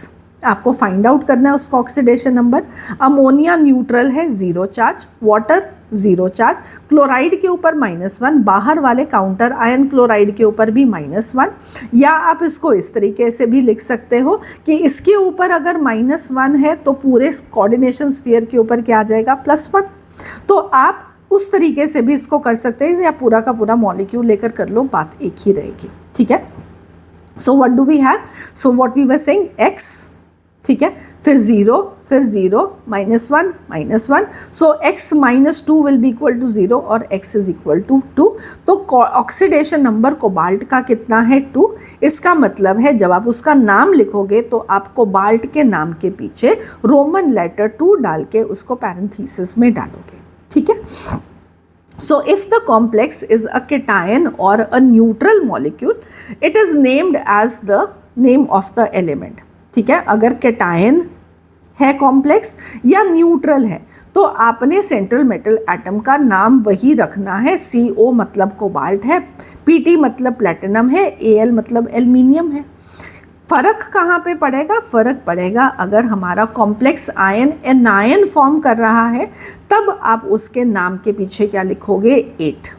आपको फाइंड आउट करना है उसका ऑक्सीडेशन नंबर। अमोनिया न्यूट्रल है, 0 चार्ज, वाटर 0 चार्ज, क्लोराइड के ऊपर -1, बाहर वाले काउंटर आयन क्लोराइड के ऊपर भी -1, या आप इसको इस तरीके से भी लिख सकते हो कि इसके ऊपर अगर -1 है तो पूरे कोऑर्डिनेशन स्फीयर के ऊपर क्या आ जाएगा? +1। तो आप उस तरीके से भी इसको कर सकते हैं या पूरा का पूरा मॉलिक्यूल लेकर कर लो, बात एक ही रहेगी, ठीक है। So what do we have? So what we were saying x, ठीक है, फिर 0, फिर 0, -1, -1, so x -2 will be equal to 0 और x इज इक्वल टू 2। तो ऑक्सीडेशन नंबर कोबाल्ट का कितना है? 2। इसका मतलब है जब आप उसका नाम लिखोगे तो आप कोबाल्ट के नाम के पीछे रोमन लेटर 2 डाल के उसको पैरेंथीसिस में डालोगे, ठीक है। So if the complex is a cation or a neutral molecule, it is named as the name of the element, ठीक है। अगर cation है कॉम्प्लेक्स या न्यूट्रल है तो आपने सेंट्रल मेटल एटम का नाम वही रखना है। CO मतलब कोबाल्ट है, PT मतलब प्लेटिनम है, Al मतलब एल्युमिनियम है। फ़र्क कहाँ पे पड़ेगा? फ़र्क पड़ेगा अगर हमारा कॉम्प्लेक्स आयन एनायन फॉर्म कर रहा है तब आप उसके नाम के पीछे क्या लिखोगे? 8,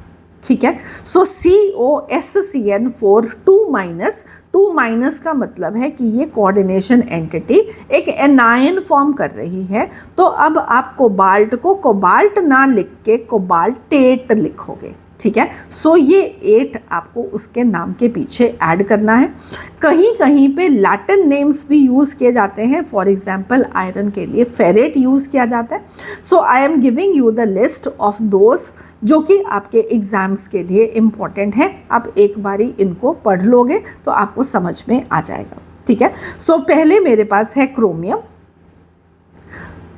ठीक है। सो COSCN4 2 माइनस का मतलब है कि ये कोऑर्डिनेशन एंटिटी एक एनायन फॉर्म कर रही है। तो अब आप कोबाल्ट को कोबाल्ट ना लिख के कोबाल्टेट लिखोगे, ठीक है। सो ये 8 आपको उसके नाम के पीछे ऐड करना है। कहीं कहीं पे लैटिन नेम्स भी यूज़ किए जाते हैं, फॉर एग्जांपल आयरन के लिए फेरेट यूज़ किया जाता है। So I am giving you the list of those जो कि आपके एग्ज़ाम्स के लिए इम्पॉर्टेंट है। आप एक बारी इनको पढ़ लोगे तो आपको समझ में आ जाएगा, ठीक है। सो पहले मेरे पास है क्रोमियम।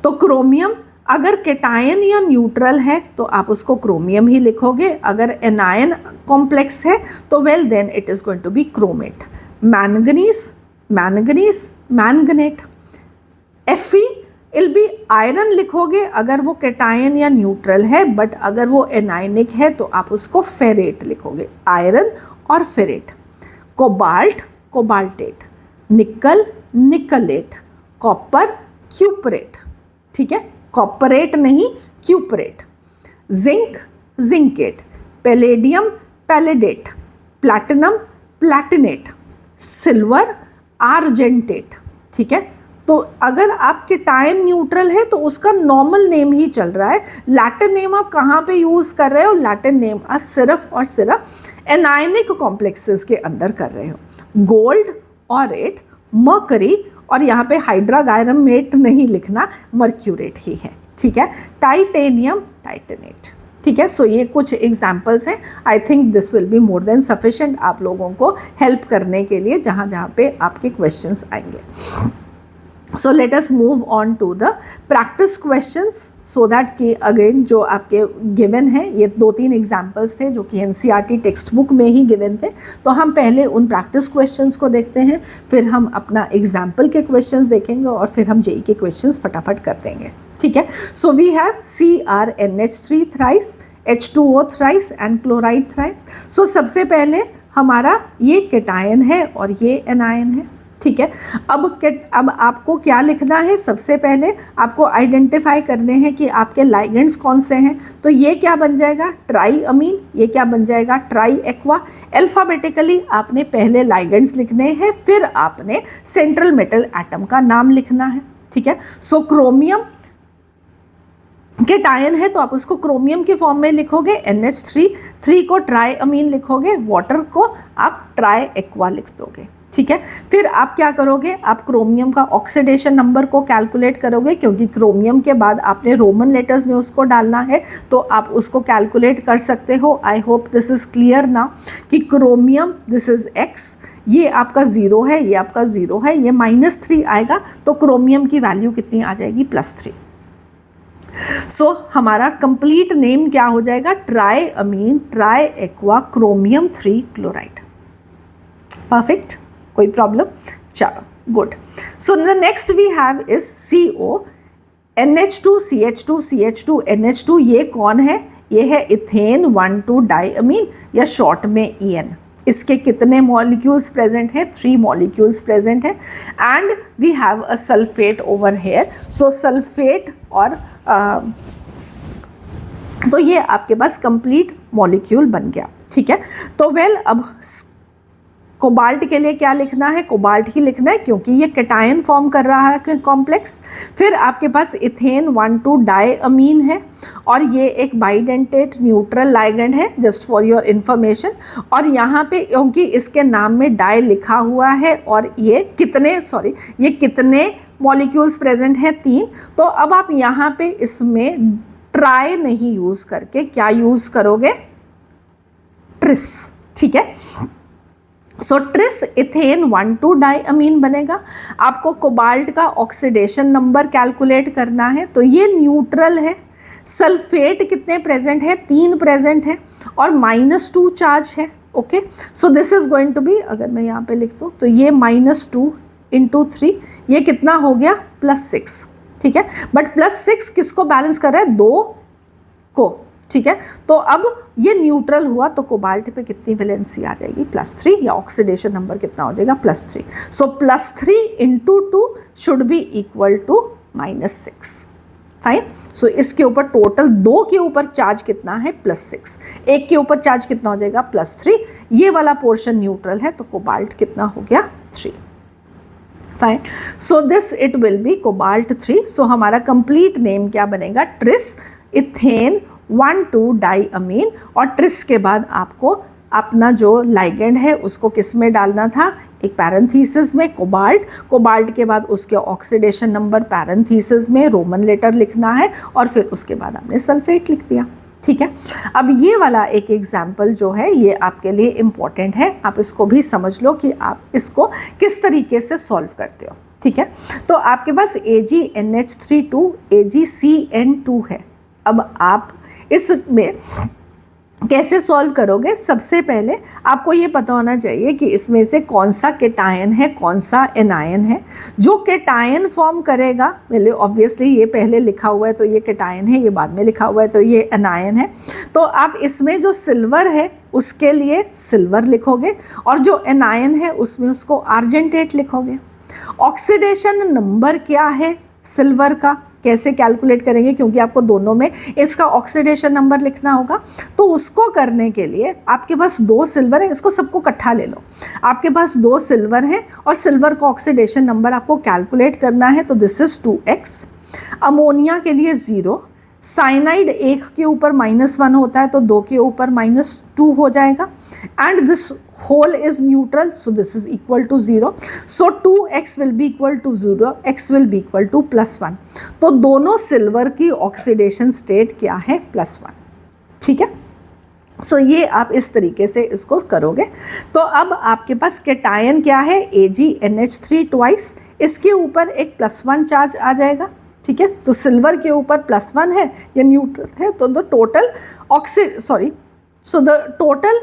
तो क्रोमियम अगर केटायन या न्यूट्रल है तो आप उसको क्रोमियम ही लिखोगे, अगर एनायन कॉम्प्लेक्स है तो well then it is going to be chromate. Manganese manganate. Fe will be iron लिखोगे अगर वो केटायन या न्यूट्रल है, बट अगर वो एनायनिक है तो आप उसको फेरेट लिखोगे, आयरन और फेरेट। कोबाल्ट कोबाल्टेट, निकल निकलेट, कॉपर क्यूपरेट, ठीक है, कॉपरेट नहीं cuprate. Zinc zincate, palladium palladate, platinum platinate, silver argentate, ठीक है। तो अगर आप केटायन न्यूट्रल है तो उसका नॉर्मल नेम ही चल रहा है, लैटिन नेम आप कहाँ पे यूज़ कर रहे हो? लैटिन नेम आप सिर्फ और सिर्फ एनायनिक कॉम्प्लेक्सेस के अंदर कर रहे हो। गोल्ड ऑरेट, मर्करी, और यहाँ पे हाइड्रागायरमेट नहीं लिखना, मर्क्यूरेट ही है, ठीक है। टाइटेनियम टाइटेनेट, ठीक है। सो ये कुछ एग्जाम्पल्स हैं। I think this will be more than sufficient आप लोगों को हेल्प करने के लिए जहाँ जहाँ पे आपके क्वेश्चंस आएंगे। So let us move on to the practice questions so that कि अगेन जो आपके गिवन है, ये 2-3 एग्जाम्पल्स थे जो कि एनसीईआरटी टेक्स्ट बुक में ही गिवन थे, तो हम पहले उन प्रैक्टिस क्वेश्चंस को देखते हैं, फिर हम अपना एग्जाम्पल के क्वेश्चंस देखेंगे और फिर हम जेई के क्वेश्चंस फटाफट कर देंगे, ठीक है। So we have CrNH3 thrice, H2O thrice and chloride thrice. So सबसे पहले हमारा ये केटायन है और ये एनायन है, ठीक है। अब आपको क्या लिखना है, सबसे पहले आपको आइडेंटिफाई करने हैं कि आपके लाइगेंड्स कौन से हैं। तो ये क्या बन जाएगा, ट्राई अमीन, ये क्या बन जाएगा, ट्राई एक्वा। अल्फ़ाबेटिकली आपने पहले लाइगेंड्स लिखने हैं, फिर आपने सेंट्रल मेटल एटम का नाम लिखना है, ठीक है। सो क्रोमियम केटायन है तो आप उसको क्रोमियम के फॉर्म में लिखोगे NH3 को ट्राई अमीन लिखोगे, वाटर को आप ट्राई एक्वा लिख दोगे, ठीक है। फिर आप क्या करोगे, आप क्रोमियम का ऑक्सीडेशन नंबर को कैलकुलेट करोगे, क्योंकि क्रोमियम के बाद आपने रोमन लेटर्स में उसको डालना है, तो आप उसको कैलकुलेट कर सकते हो। आई होप दिस इज़ क्लियर ना कि क्रोमियम दिस इज़ X, ये आपका 0 है, ये आपका 0 है, ये -3 आएगा, तो क्रोमियम की वैल्यू कितनी आ जाएगी, +3। सो हमारा कंप्लीट नेम क्या हो जाएगा, triammine triaqua chromium 3 chloride. Perfect, कोई प्रॉब्लम, चलो good. So the next we have is CO NH2 CH2 CH2 NH2। ये कौन है, ये है इथेन 1,2 डाइअमीन या शॉर्ट में EN। इसके कितने मॉलिक्यूल्स प्रेजेंट हैं, 3 मॉलिक्यूल्स प्रेजेंट हैं। And we have a sulphate over here. So sulphate और तो ये आपके पास कंप्लीट मॉलिक्यूल बन गया, ठीक है। तो वेल अब कोबाल्ट के लिए क्या लिखना है, कोबाल्ट ही लिखना है, क्योंकि ये केटायन फॉर्म कर रहा है कॉम्प्लेक्स। फिर आपके पास इथेन 1,2 डाइअमीन है और ये एक बाइडेंटेट न्यूट्रल लाइगेंड है, जस्ट फॉर योर इन्फॉर्मेशन। और यहाँ पे क्योंकि इसके नाम में डाई लिखा हुआ है और ये कितने मॉलिक्यूल्स प्रेजेंट हैं, 3। तो अब आप यहाँ पे इसमें ट्राई नहीं यूज़ करके क्या यूज़ करोगे, ट्रिस, ठीक है। सो ट्रिस इथेन 1,2 डाइअमीन बनेगा। आपको कोबाल्ट का ऑक्सीडेशन नंबर कैलकुलेट करना है, तो ये न्यूट्रल है। सल्फेट कितने प्रेजेंट है, 3 प्रेजेंट है और -2 चार्ज है, okay. So this is going to be, अगर मैं यहाँ पे लिख दूँ तो ये -2 × 3, ये कितना हो गया, +6, ठीक है। बट +6 किसको बैलेंस कर रहा है, 2 को, ठीक है। तो अब ये न्यूट्रल हुआ तो कोबाल्ट पे कितनी वैलेंसी आ जाएगी, +3, या ऑक्सीडेशन नंबर कितना हो जाएगा, +3। So +3 × 2 should be equal to -6, fine. So इसके ऊपर टोटल 2 के ऊपर चार्ज कितना है, +6, 1 के ऊपर चार्ज कितना हो जाएगा, +3। ये वाला पोर्शन न्यूट्रल है तो कोबाल्ट कितना हो गया, 3, fine. So this it will be cobalt 3। सो हमारा कंप्लीट नेम क्या बनेगा, ट्रिस इथेन 1,2 डाइअमीन। और ट्रिस के बाद आपको अपना जो लाइगेंड है उसको किस में डालना था, एक पैरेंथीसिस में कोबाल्ट। कोबाल्ट के बाद उसके ऑक्सीडेशन नंबर पैरेंथीसिस में रोमन लेटर लिखना है और फिर उसके बाद आपने सल्फेट लिख दिया, ठीक है। अब ये वाला एक एग्जाम्पल जो है ये आपके लिए इम्पॉर्टेंट है, आप इसको भी समझ लो कि आप इसको किस तरीके से सॉल्व करते हो, ठीक है। तो आपके पास AgNH3 AgCN2 है। अब आप इसमें कैसे सॉल्व करोगे, सबसे पहले आपको ये पता होना चाहिए कि इसमें से कौन सा केटायन है, कौन सा एनायन है। जो केटायन फॉर्म करेगा, पहले ऑब्वियसली ये पहले लिखा हुआ है तो ये केटायन है, ये बाद में लिखा हुआ है तो ये एनायन है। तो आप इसमें जो सिल्वर है उसके लिए सिल्वर लिखोगे और जो एनायन है उसमें उसको आर्जेंटेट लिखोगे। ऑक्सीडेशन नंबर क्या है सिल्वर का, कैसे कैलकुलेट करेंगे, क्योंकि आपको दोनों में इसका ऑक्सीडेशन नंबर लिखना होगा। तो उसको करने के लिए आपके पास 2 सिल्वर है, इसको सबको इकट्ठा ले लो। आपके पास 2 सिल्वर है और सिल्वर का ऑक्सीडेशन नंबर आपको कैलकुलेट करना है, तो दिस इज 2x। अमोनिया के लिए 0, साइनाइड 1 के ऊपर -1 होता है तो 2 के ऊपर -2 हो जाएगा। And this whole is neutral, so this is equal to 0। So 2x will be equal to 0, x will be equal to +1। तो दोनों सिल्वर की ऑक्सीडेशन स्टेट क्या है, +1, ठीक है। सो ये आप इस तरीके से इसको करोगे। तो अब आपके पास केटायन क्या है, AgNH3 ट्वाइस, इसके ऊपर एक +1 चार्ज आ जाएगा, ठीक है। तो सिल्वर के ऊपर +1 है, ये न्यूट्रल है, तो the total so the total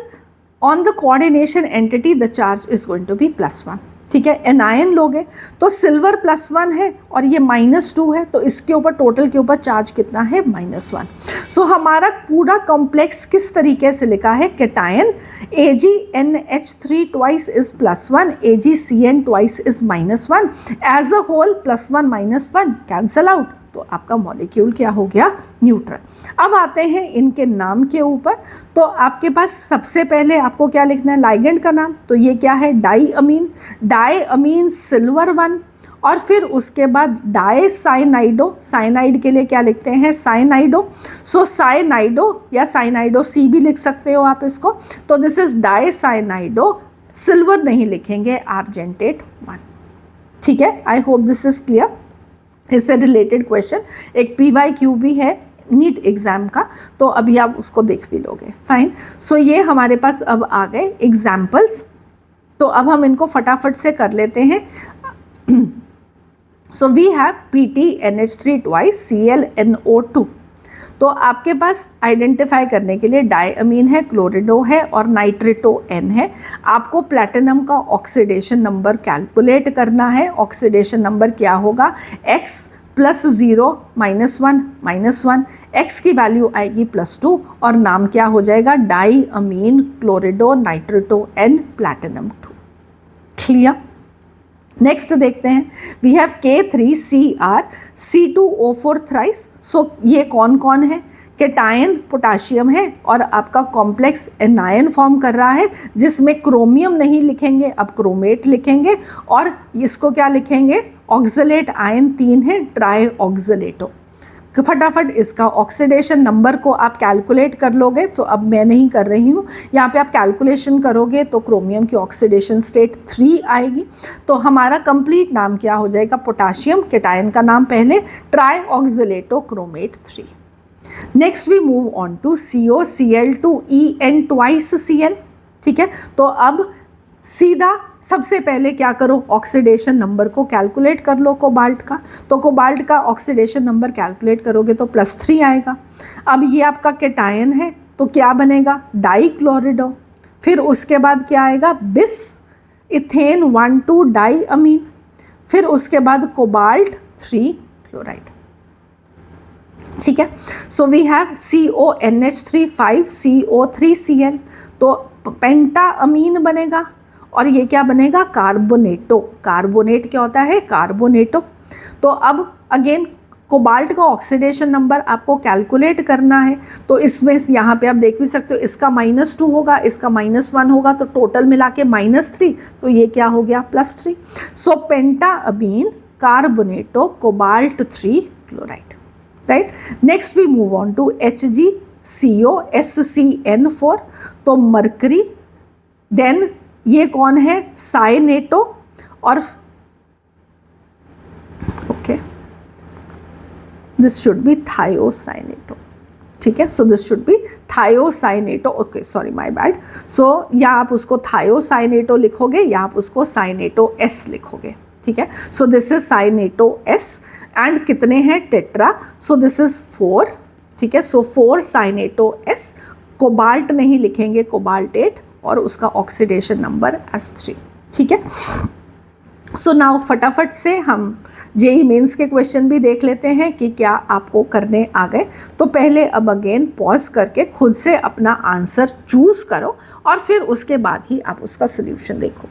on the coordination entity the charge is going to be +1, ठीक है। एनायन लोगे तो सिल्वर +1 है और ये -2 है, तो इसके ऊपर टोटल के ऊपर चार्ज कितना है, -1। सो हमारा पूरा कॉम्प्लेक्स किस तरीके से लिखा है, cation AgNH3 twice is +1, AgCN twice is -1, as a whole +1 -1 cancel out, तो आपका मॉलिक्यूल क्या हो गया, न्यूट्रल। अब आते हैं इनके नाम के ऊपर। तो आपके पास सबसे पहले आपको क्या लिखना है, लाइगेंड का नाम, तो ये क्या है, डाई सिल्वर 1, और फिर उसके बाद डाईसाइनाइडो, साइनाइड के लिए क्या लिखते हैं, साइनाइडो। सो साइनाइडो या साइनाइडो सी भी लिख सकते हो आप इसको। तो दिस इज डाईसाइनाइडो, सिल्वर नहीं लिखेंगे, आर्जेंटेट 1, ठीक है। I hope this is clear. इससे रिलेटेड क्वेश्चन एक PYQ भी है नीट एग्ज़ाम का, तो अभी आप उसको देख भी लोगे, फाइन। सो ये हमारे पास अब आ गए एग्जाम्पल्स, तो अब हम इनको फटाफट से कर लेते हैं। So we have PTNH3 twice ClNO2। तो आपके पास आइडेंटिफाई करने के लिए डायअमीन है, क्लोरिडो है और नाइट्रेटो N है। आपको प्लैटिनम का ऑक्सीडेशन नंबर कैलकुलेट करना है। ऑक्सीडेशन नंबर क्या होगा, X +0 -1 X की वैल्यू आएगी +2 और नाम क्या हो जाएगा, डायअमीन क्लोरिडो नाइट्रेटो N प्लैटिनम 2। क्लियर। नेक्स्ट देखते हैं, we have K3Cr C2O4 thrice. सो ये कौन कौन है, कैटायन पोटाशियम है और आपका कॉम्प्लेक्स एनायन फॉर्म कर रहा है, जिसमें क्रोमियम नहीं लिखेंगे, अब क्रोमेट लिखेंगे, और इसको क्या लिखेंगे, ऑक्सलेट आयन 3 है, ट्राई ऑक्सलेटो। फटाफट इसका ऑक्सीडेशन नंबर को आप कैलकुलेट कर लोगे, तो अब मैं नहीं कर रही हूँ, यहाँ पे आप कैलकुलेशन करोगे तो क्रोमियम की ऑक्सीडेशन स्टेट 3 आएगी। तो हमारा कंप्लीट नाम क्या हो जाएगा, पोटाशियम, कैटायन का नाम पहले, trioxalato chromate 3। Next we move on to COCl2En twice Cl, ठीक है। तो अब सीधा सबसे पहले क्या करो, ऑक्सीडेशन नंबर को कैलकुलेट कर लो कोबाल्ट का। तो कोबाल्ट का ऑक्सीडेशन नंबर कैलकुलेट करोगे तो +3 आएगा। अब ये आपका कैटायन है, तो क्या बनेगा, डाईक्लोरिडो, फिर उसके बाद क्या आएगा, बिस इथेन 1,2 डाईअमीन, फिर उसके बाद कोबाल्ट 3 क्लोराइड, ठीक है। So we have CONH3 5 CO3Cl, तो पेंटाअमीन बनेगा, और ये क्या बनेगा, कार्बोनेटो। कार्बोनेट क्या होता है, कार्बोनेटो। तो अब अगेन कोबाल्ट का ऑक्सीडेशन नंबर आपको कैलकुलेट करना है। तो इसमें यहाँ पे आप देख भी सकते हो, इसका -2 होगा, इसका -1 होगा, तो टोटल मिला के -3, तो ये क्या हो गया, +3। So pentaammine carbonato cobalt 3 chloride, right. Next we move on to HgCO SCN4, तो मरकरी, देन ये कौन है, साइनेटो, और okay this should be thiocyanato, ठीक है। So this should be thiocyanato, okay sorry my bad. So या आप उसको थायोसाइनेटो लिखोगे या आप उसको साइनेटो S लिखोगे, ठीक है। So this is cyanato S, and कितने हैं, टेट्रा, सो दिस इज 4, ठीक है। सो 4 साइनेटो S, कोबाल्ट नहीं लिखेंगे, कोबाल्ट 8, और उसका ऑक्सीडेशन नंबर S3, ठीक है। सो नाउ फटाफट से हम JEE मेंस के क्वेश्चन भी देख लेते हैं कि क्या आपको करने आ गए। तो पहले अब अगेन पॉज करके खुद से अपना आंसर चूज़ करो और फिर उसके बाद ही आप उसका सोल्यूशन देखो।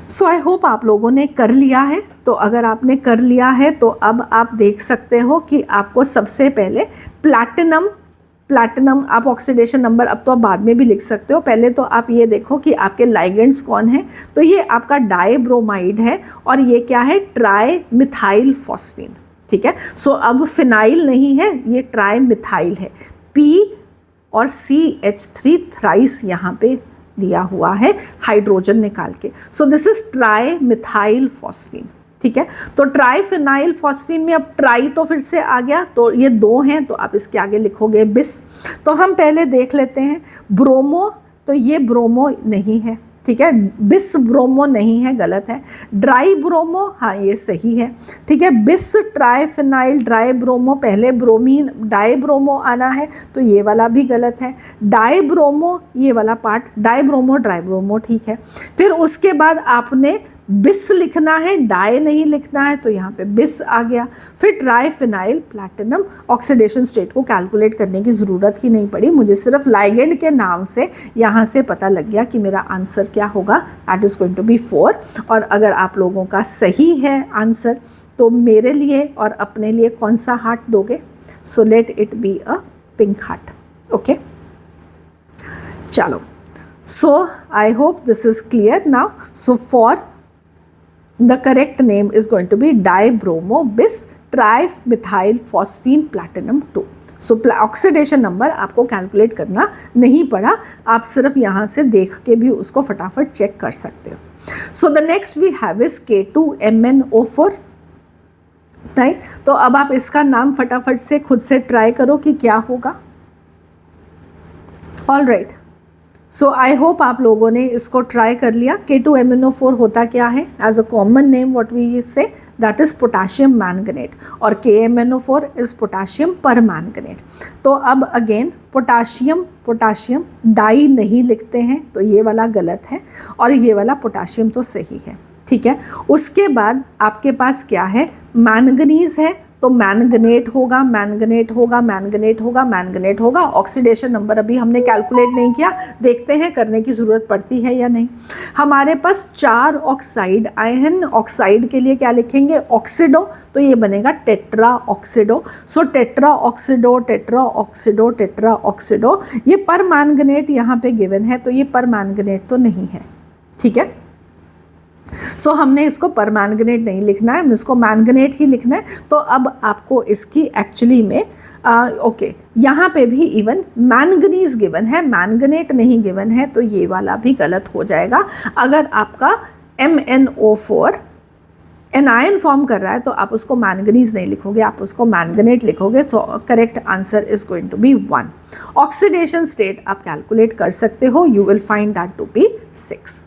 सो आई होप आप लोगों ने कर लिया है। तो अगर आपने कर लिया है तो अब आप देख सकते हो कि आपको सबसे पहले प्लैटिनम आप ऑक्सीडेशन नंबर अब तो आप बाद में भी लिख सकते हो, पहले तो आप ये देखो कि आपके लाइगेंड्स कौन हैं। तो ये आपका डाईब्रोमाइड है और ये क्या है, ट्राई मिथाइल फॉस्फीन, ठीक है। सो अब फिनाइल नहीं है, ये ट्राई मिथाइल है, P और CH3 थ्राइस यहाँ पे दिया हुआ है हाइड्रोजन निकाल के। सो this is tri methyl phosphine, ठीक है। तो ट्राईफिनाइल फॉस्फीन में अब ट्राई तो फिर से आ गया, तो ये 2 हैं, तो आप इसके आगे लिखोगे बिस। तो हम पहले देख लेते हैं ब्रोमो, तो ये ब्रोमो नहीं है, ठीक है। बिस ब्रोमो नहीं है, गलत है। ड्राई ब्रोमो, हाँ ये सही है, ठीक है। बिस ट्राइफिनाइल ड्राई ब्रोमो, पहले ब्रोमीन डाई ब्रोमो आना है, तो ये वाला भी गलत है। डाई ब्रोमो, ये वाला part, die bromo dry bromo, ठीक है। फिर उसके बाद आपने बिस लिखना है, डाई नहीं लिखना है, तो यहाँ पे बिस आ गया। फिर ट्राइफिनाइल प्लैटिनम, ऑक्सीडेशन स्टेट को कैलकुलेट करने की ज़रूरत ही नहीं पड़ी, मुझे सिर्फ लाइगेंड के नाम से यहाँ से पता लग गया कि मेरा आंसर क्या होगा, that is going to be 4। और अगर आप लोगों का सही है आंसर तो मेरे लिए और अपने लिए कौन सा हार्ट दोगे? So let it be a pink heart, okay. चलो, so I hope this is clear now. So for the correct name is going to be dibromo bis trimethyl phosphine platinum 2। So oxidation number आपको calculate करना नहीं पड़ा, आप सिर्फ यहाँ से देख के भी उसको फटाफट चेक कर सकते हो। So the next we have is K2MnO4, right. तो अब आप इसका नाम फटाफट से खुद से ट्राई करो कि क्या होगा। All right, so I hope आप लोगों ने इसको ट्राई कर लिया। K2MnO4 होता क्या है? As a common name what we say that is potassium manganate, और KMnO4 इज़ पोटाशियम परमैंगनेट। तो अब अगेन पोटाशियम डाई नहीं लिखते हैं, तो ये वाला गलत है, और ये वाला पोटाशियम तो सही है, ठीक है। उसके बाद आपके पास क्या है? मैंगनीज है, तो मैंगनेट होगा, मैंगनेट होगा, मैंगनेट होगा, मैंगनेट होगा। ऑक्सीडेशन नंबर अभी हमने कैलकुलेट नहीं किया, देखते हैं करने की ज़रूरत पड़ती है या नहीं। हमारे पास 4 ऑक्साइड आए हैं, ऑक्साइड के लिए क्या लिखेंगे? ऑक्सीडो, तो ये बनेगा tetra oxido. So tetra oxido, tetra oxido, tetra oxido. ये परमैंगनेट यहाँ पे गिवन है, तो ये परमैंगनेट तो नहीं है, ठीक है। सो हमने इसको परमैंगनेट नहीं लिखना है, हमने इसको मैंगनेट ही लिखना है। तो अब आपको इसकी एक्चुअली में ओके, यहाँ पे भी इवन मैंगनीज गिवन है, मैंगनेट नहीं गिवन है, तो ये वाला भी गलत हो जाएगा। अगर आपका MnO4 एनायन फॉर्म कर रहा है तो आप उसको मैंगनीज नहीं लिखोगे, आप उसको मैंगनेट लिखोगे। So correct answer is going to be 1। Oxidation state आप कैलकुलेट कर सकते हो, you will find that to be 6,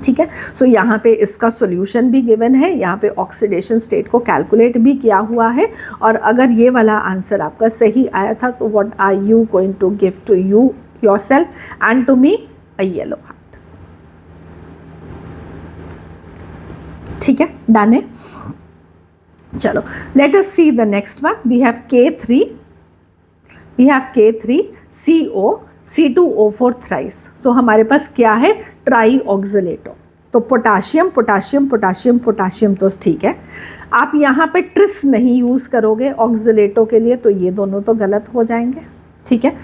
ठीक है। सो यहाँ पे इसका सॉल्यूशन भी गिवन है, यहाँ पे ऑक्सीडेशन स्टेट को कैलकुलेट भी किया हुआ है। और अगर ये वाला आंसर आपका सही आया था तो what are you going to give to you yourself and to me? A yellow heart, ठीक है, डन है। चलो, let us see the next one. We have K3CO C2O4 thrice. So हमारे पास क्या है? Tri oxalato. तो पोटाशियम पोटाशियम पोटाशियम पोटाशियम तो ठीक है। आप यहाँ पे ट्रिस नहीं यूज़ करोगे ऑक्सीलेटो के लिए, तो ये दोनों तो गलत हो जाएंगे, ठीक है।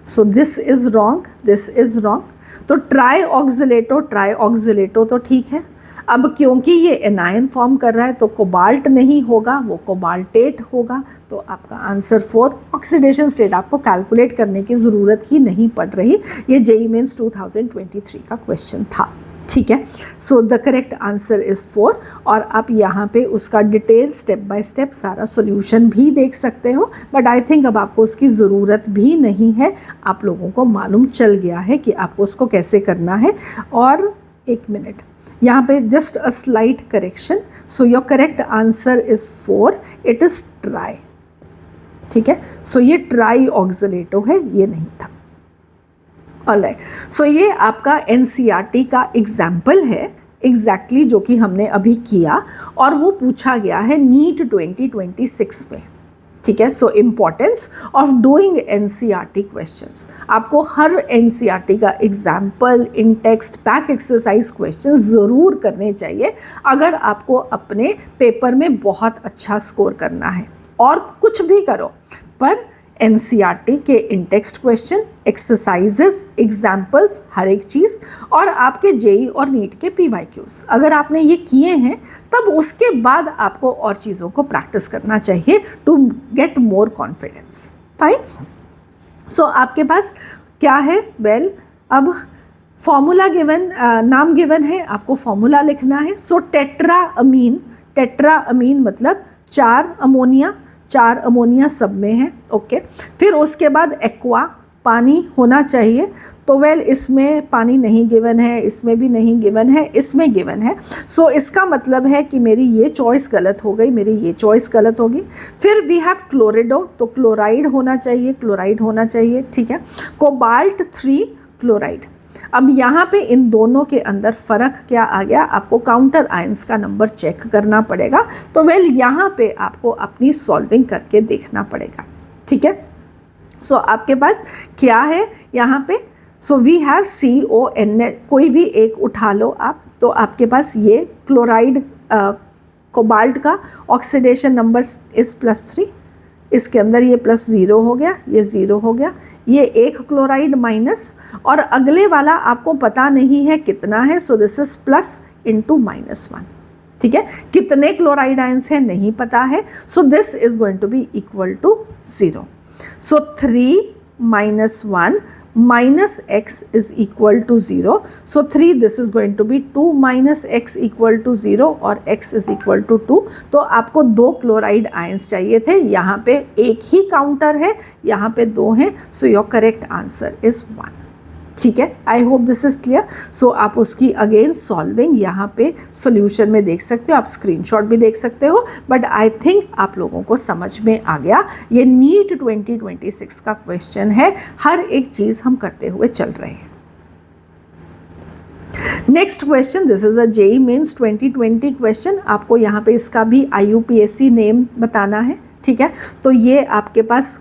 So this is wrong, this is wrong. तो ट्राई ऑक्सीलेटो तो ठीक है। अब क्योंकि ये एनायन फॉर्म कर रहा है तो कोबाल्ट नहीं होगा, वो कोबाल्टेट होगा। तो आपका आंसर 4। ऑक्सीडेशन स्टेट आपको कैलकुलेट करने की ज़रूरत ही नहीं पड़ रही, ये JEE मेंस 2023 का क्वेश्चन था, ठीक है। So the correct answer is 4। और आप यहाँ पे उसका डिटेल स्टेप बाय स्टेप सारा सोल्यूशन भी देख सकते हो, बट आई थिंक अब आपको उसकी ज़रूरत भी नहीं है, आप लोगों को मालूम चल गया है कि आपको उसको कैसे करना है। और एक मिनट, यहाँ पे just a slight correction. So your correct answer is 4, it is try, ठीक है। सो ये ट्राई ऑक्सीलेटो है, ये नहीं था। ऑलराइट, सो ये आपका NCERT का एग्जाम्पल है एग्जैक्टली जो कि हमने अभी किया, और वो पूछा गया है नीट 2026 में, ठीक है। So importance of doing NCERT questions, आपको हर NCERT का example in text back exercise question ज़रूर करने चाहिए अगर आपको अपने पेपर में बहुत अच्छा स्कोर करना है। और कुछ भी करो, पर NCERT के इन टेक्स्ट क्वेश्चन, एक्सरसाइजेस, एग्जाम्पल्स, हर एक चीज़, और आपके JEE और नीट के PYQs, अगर आपने ये किए हैं तब उसके बाद आपको और चीज़ों को प्रैक्टिस करना चाहिए to get more confidence, fine. So आपके पास क्या है? वेल, अब फॉर्मूला गिवन, नाम गिवन है, आपको फॉर्मूला लिखना है। सो टेट्रा अमीन मतलब 4 अमोनिया सब में है, ओके। फिर उसके बाद एक्वा, पानी होना चाहिए, तो वेल इसमें पानी नहीं गिवन है, इसमें भी नहीं गिवन है, इसमें गिवन है। सो इसका मतलब है कि मेरी ये चॉइस गलत हो गई, मेरी ये चॉइस गलत होगी। फिर वी हैव क्लोरिडो, तो क्लोराइड होना चाहिए, क्लोराइड होना चाहिए, ठीक है। Cobalt 3 chloride. अब यहाँ पे इन दोनों के अंदर फ़र्क क्या आ गया, आपको काउंटर आयंस का नंबर चेक करना पड़ेगा। तो वेल यहाँ पे आपको अपनी सॉल्विंग करके देखना पड़ेगा, ठीक है। सो आपके पास क्या है यहाँ पे, सो वी हैव CONH, कोई भी एक उठा लो आप, तो आपके पास ये क्लोराइड कोबाल्ट का ऑक्सीडेशन नंबर इज़ +3, इसके अंदर ये +0 हो गया, ये 0 हो गया, ये एक क्लोराइड माइनस, और अगले वाला आपको पता नहीं है कितना है, so this is plus into -1, ठीक है। कितने क्लोराइड आयंस हैं नहीं पता है, so this is going to be equal to 0। सो 3 - 1 minus x is equal to 0. So 3, this is going to be 2 minus x equal to 0 और x is equal to 2. तो आपको 2 क्लोराइड आयंस चाहिए थे, यहाँ पे एक ही काउंटर है, यहाँ पे 2 हैं, so your correct answer is 1, ठीक है। I hope this is clear. So आप उसकी अगेन सॉल्विंग यहाँ पे सॉल्यूशन में देख सकते हो, आप स्क्रीनशॉट भी देख सकते हो, बट आई थिंक आप लोगों को समझ में आ गया। ये नीट 2026 का क्वेश्चन है, हर एक चीज़ हम करते हुए चल रहे हैं। Next question, this is a JEE mains 2020 question. आपको यहाँ पे इसका भी IUPAC नेम बताना है, ठीक है। तो ये आपके पास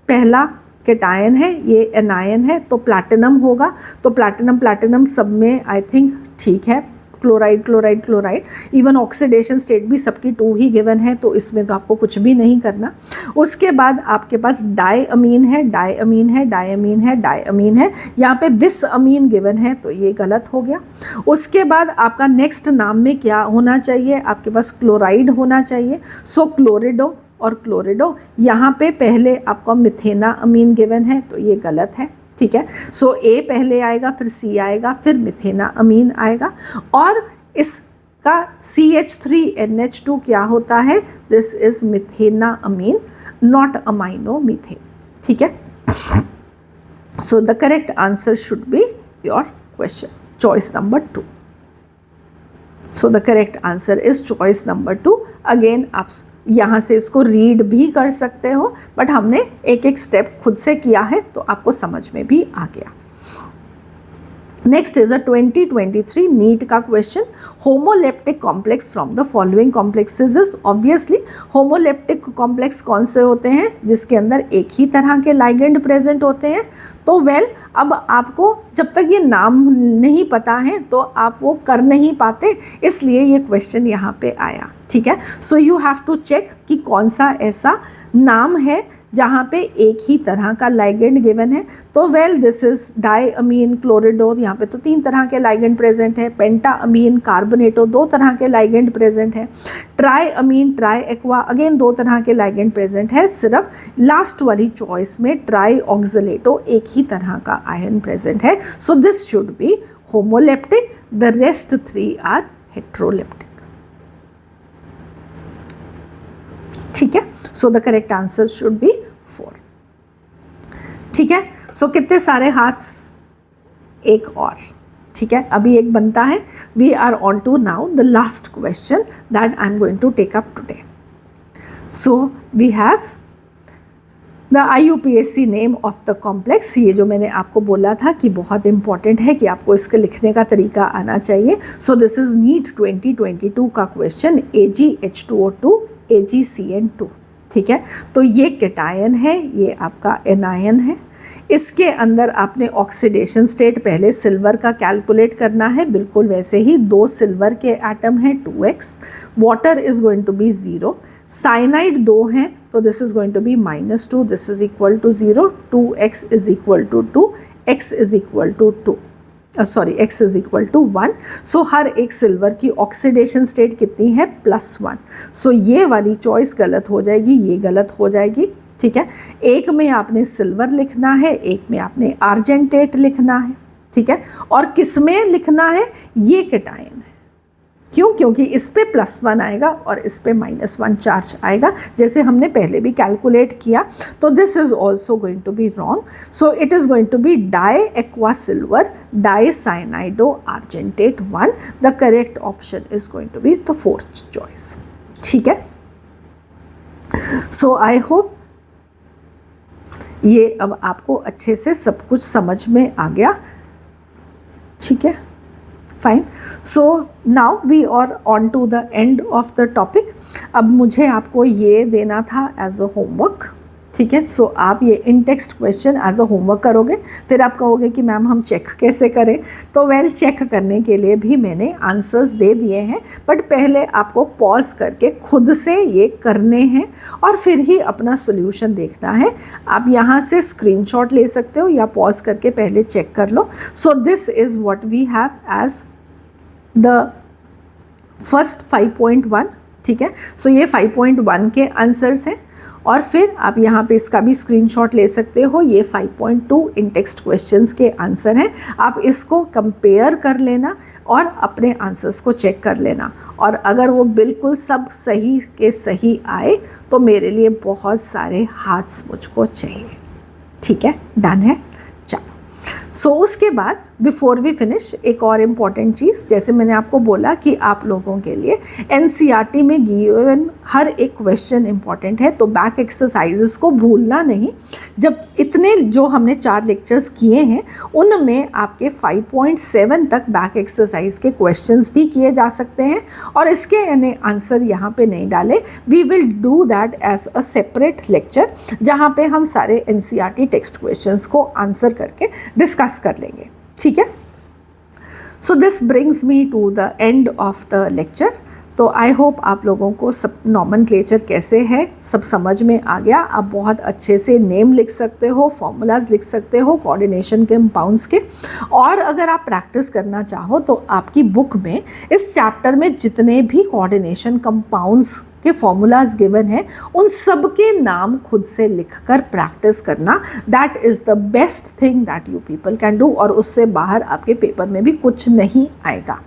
पहला कैटायन है, ये एनायन है, तो प्लैटिनम होगा। तो प्लैटिनम प्लैटिनम सब में आई थिंक ठीक है, chloride chloride chloride, even oxidation state भी सबकी 2 ही गिवन है, तो इसमें तो आपको कुछ भी नहीं करना। उसके बाद आपके पास डायअमीन है, डायअमीन है, डायअमीन है, डायअमीन है, यहाँ पे बिस अमीन गिवन है, तो ये गलत हो गया। उसके बाद आपका नेक्स्ट नाम में क्या होना चाहिए, आपके पास क्लोराइड होना चाहिए, सो क्लोरिडो और क्लोरिडो। यहाँ पे पहले आपका मिथेना अमीन गिवन है, तो ये गलत है, ठीक है। सो A पहले आएगा, फिर C आएगा, फिर मिथेना अमीन आएगा, और इसका CH3NH2 क्या होता है, this is methanamine, not amino methane, ठीक है। So the correct answer should be your question choice number 2। So the correct answer is choice number 2। Again आप यहाँ से इसको रीड भी कर सकते हो, बट हमने एक एक स्टेप खुद से किया है, तो आपको समझ में भी आ गया। नेक्स्ट इज अ 2023 नीट का question, homoleptic complex from the following complexes is. Obviously homoleptic complex कौन से होते हैं, जिसके अंदर एक ही तरह के लाइगेंड प्रेजेंट होते हैं। तो वेल अब आपको जब तक ये नाम नहीं पता है तो आप वो कर नहीं पाते, इसलिए ये क्वेश्चन यहाँ पे आया, ठीक है। So you have to check कि कौन सा ऐसा नाम है जहाँ पे एक ही तरह का लाइगेंड गिवन है। तो वेल दिस इज डायअमीन क्लोरिडो, यहाँ पे तो 3 तरह के लाइगेंड प्रेजेंट है। पेंटाअमीन कार्बोनेटो 2 तरह के लाइगेंड प्रेजेंट है। ट्राईअमीन ट्राई एक्वा अगेन 2 तरह के लाइगेंड प्रेजेंट है। सिर्फ लास्ट वाली चॉइस में ट्राई ऑक्सलेटो एक ही तरह का आयन प्रेजेंट है। So this should be homoleptic, the rest 3 are heteroleptic, ठीक है। So the correct answer should be 4, ठीक है। सो कितने सारे हाथ, एक और, ठीक है। अभी एक बनता है। We are on to now the last question that I am going to take up today. So we have the IUPAC name of the complex. ये जो मैंने आपको बोला था कि बहुत इंपॉर्टेंट है कि आपको इसके लिखने का तरीका आना चाहिए। सो दिस इज नीट 2022 का क्वेश्चन, AgH2O2 AgCN2, ठीक है। तो ये कैटायन है, ये आपका एनायन है। इसके अंदर आपने ऑक्सीडेशन स्टेट पहले सिल्वर का कैलकुलेट करना है, बिल्कुल वैसे ही 2 सिल्वर के एटम हैं 2x, water is going to be 0, cyanide 2 हैं, तो this is going to be -2, this is equal to 0, 2x is equal to 2, x is equal to 2, x is equal to 1। So हर एक silver की oxidation state कितनी है, +1। सो ये वाली choice गलत हो जाएगी, ये गलत हो जाएगी, ठीक है। एक में आपने सिल्वर लिखना है, एक में आपने आर्जेंटेट लिखना है, ठीक है। और किस में लिखना है, ये कैटायन है, क्यों? क्योंकि इस पे +1 आएगा और इस पे -1 चार्ज आएगा, जैसे हमने पहले भी कैलकुलेट किया। तो this is also going to be wrong, so it is going to be di aqua silver dicyanido argentate 1। The correct option is going to be the fourth choice. ठीक है, सो आई होप ये अब आपको अच्छे से सब कुछ समझ में आ गया। ठीक है, fine. So now we are on to the end of the topic. अब मुझे आपको ये देना था एज अ होमवर्क। ठीक है, सो आप ये in text question as a homework करोगे। फिर आप कहोगे कि मैम हम चेक कैसे करें? तो वेल, चेक करने के लिए भी मैंने आंसर्स दे दिए हैं, बट पहले आपको पॉज करके खुद से ये करने हैं और फिर ही अपना सोल्यूशन देखना है। आप यहाँ से स्क्रीनशॉट ले सकते हो या पॉज करके पहले चेक कर लो। So this is what we have as the first 5.1। ठीक है, सो ये 5.1 के आंसर्स हैं और फिर आप यहाँ पे इसका भी स्क्रीनशॉट ले सकते हो। ये 5.2 इन टेक्स्ट क्वेश्चंस के आंसर हैं। आप इसको कंपेयर कर लेना और अपने आंसर्स को चेक कर लेना, और अगर वो बिल्कुल सब सही के सही आए तो मेरे लिए बहुत सारे हाथ्स मुझको चाहिए। ठीक है, डन है। सो उसके बाद बिफोर वी फिनिश एक और इम्पॉर्टेंट चीज़, जैसे मैंने आपको बोला कि आप लोगों के लिए एनसीईआरटी में गिवन हर एक क्वेश्चन इम्पॉर्टेंट है, तो बैक एक्सरसाइजेस को भूलना नहीं। जब इतने जो हमने 4 लेक्चर्स किए हैं उनमें आपके 5.7 तक बैक एक्सरसाइज के क्वेश्चंस भी किए जा सकते हैं, और इसके आंसर यहाँ पे नहीं डाले। We will do that as a separate lecture, जहाँ पे हम सारे एनसीईआरटी टेक्स्ट क्वेश्चंस को आंसर करके डिस्कस कर लेंगे। ठीक है, so this brings me to the end of the lecture. तो आई होप आप लोगों को सब नॉमेनक्लेचर कैसे है सब समझ में आ गया। आप बहुत अच्छे से नेम लिख सकते हो, फॉर्मूलाज लिख सकते हो कोऑर्डिनेशन कंपाउंड्स के, और अगर आप प्रैक्टिस करना चाहो तो आपकी बुक में इस चैप्टर में जितने भी कोऑर्डिनेशन कंपाउंड्स के फॉर्मूलाज गिवन है उन सब के नाम खुद से लिखकर प्रैक्टिस करना। That is the best thing that you people can do, और उससे बाहर आपके पेपर में भी कुछ नहीं आएगा।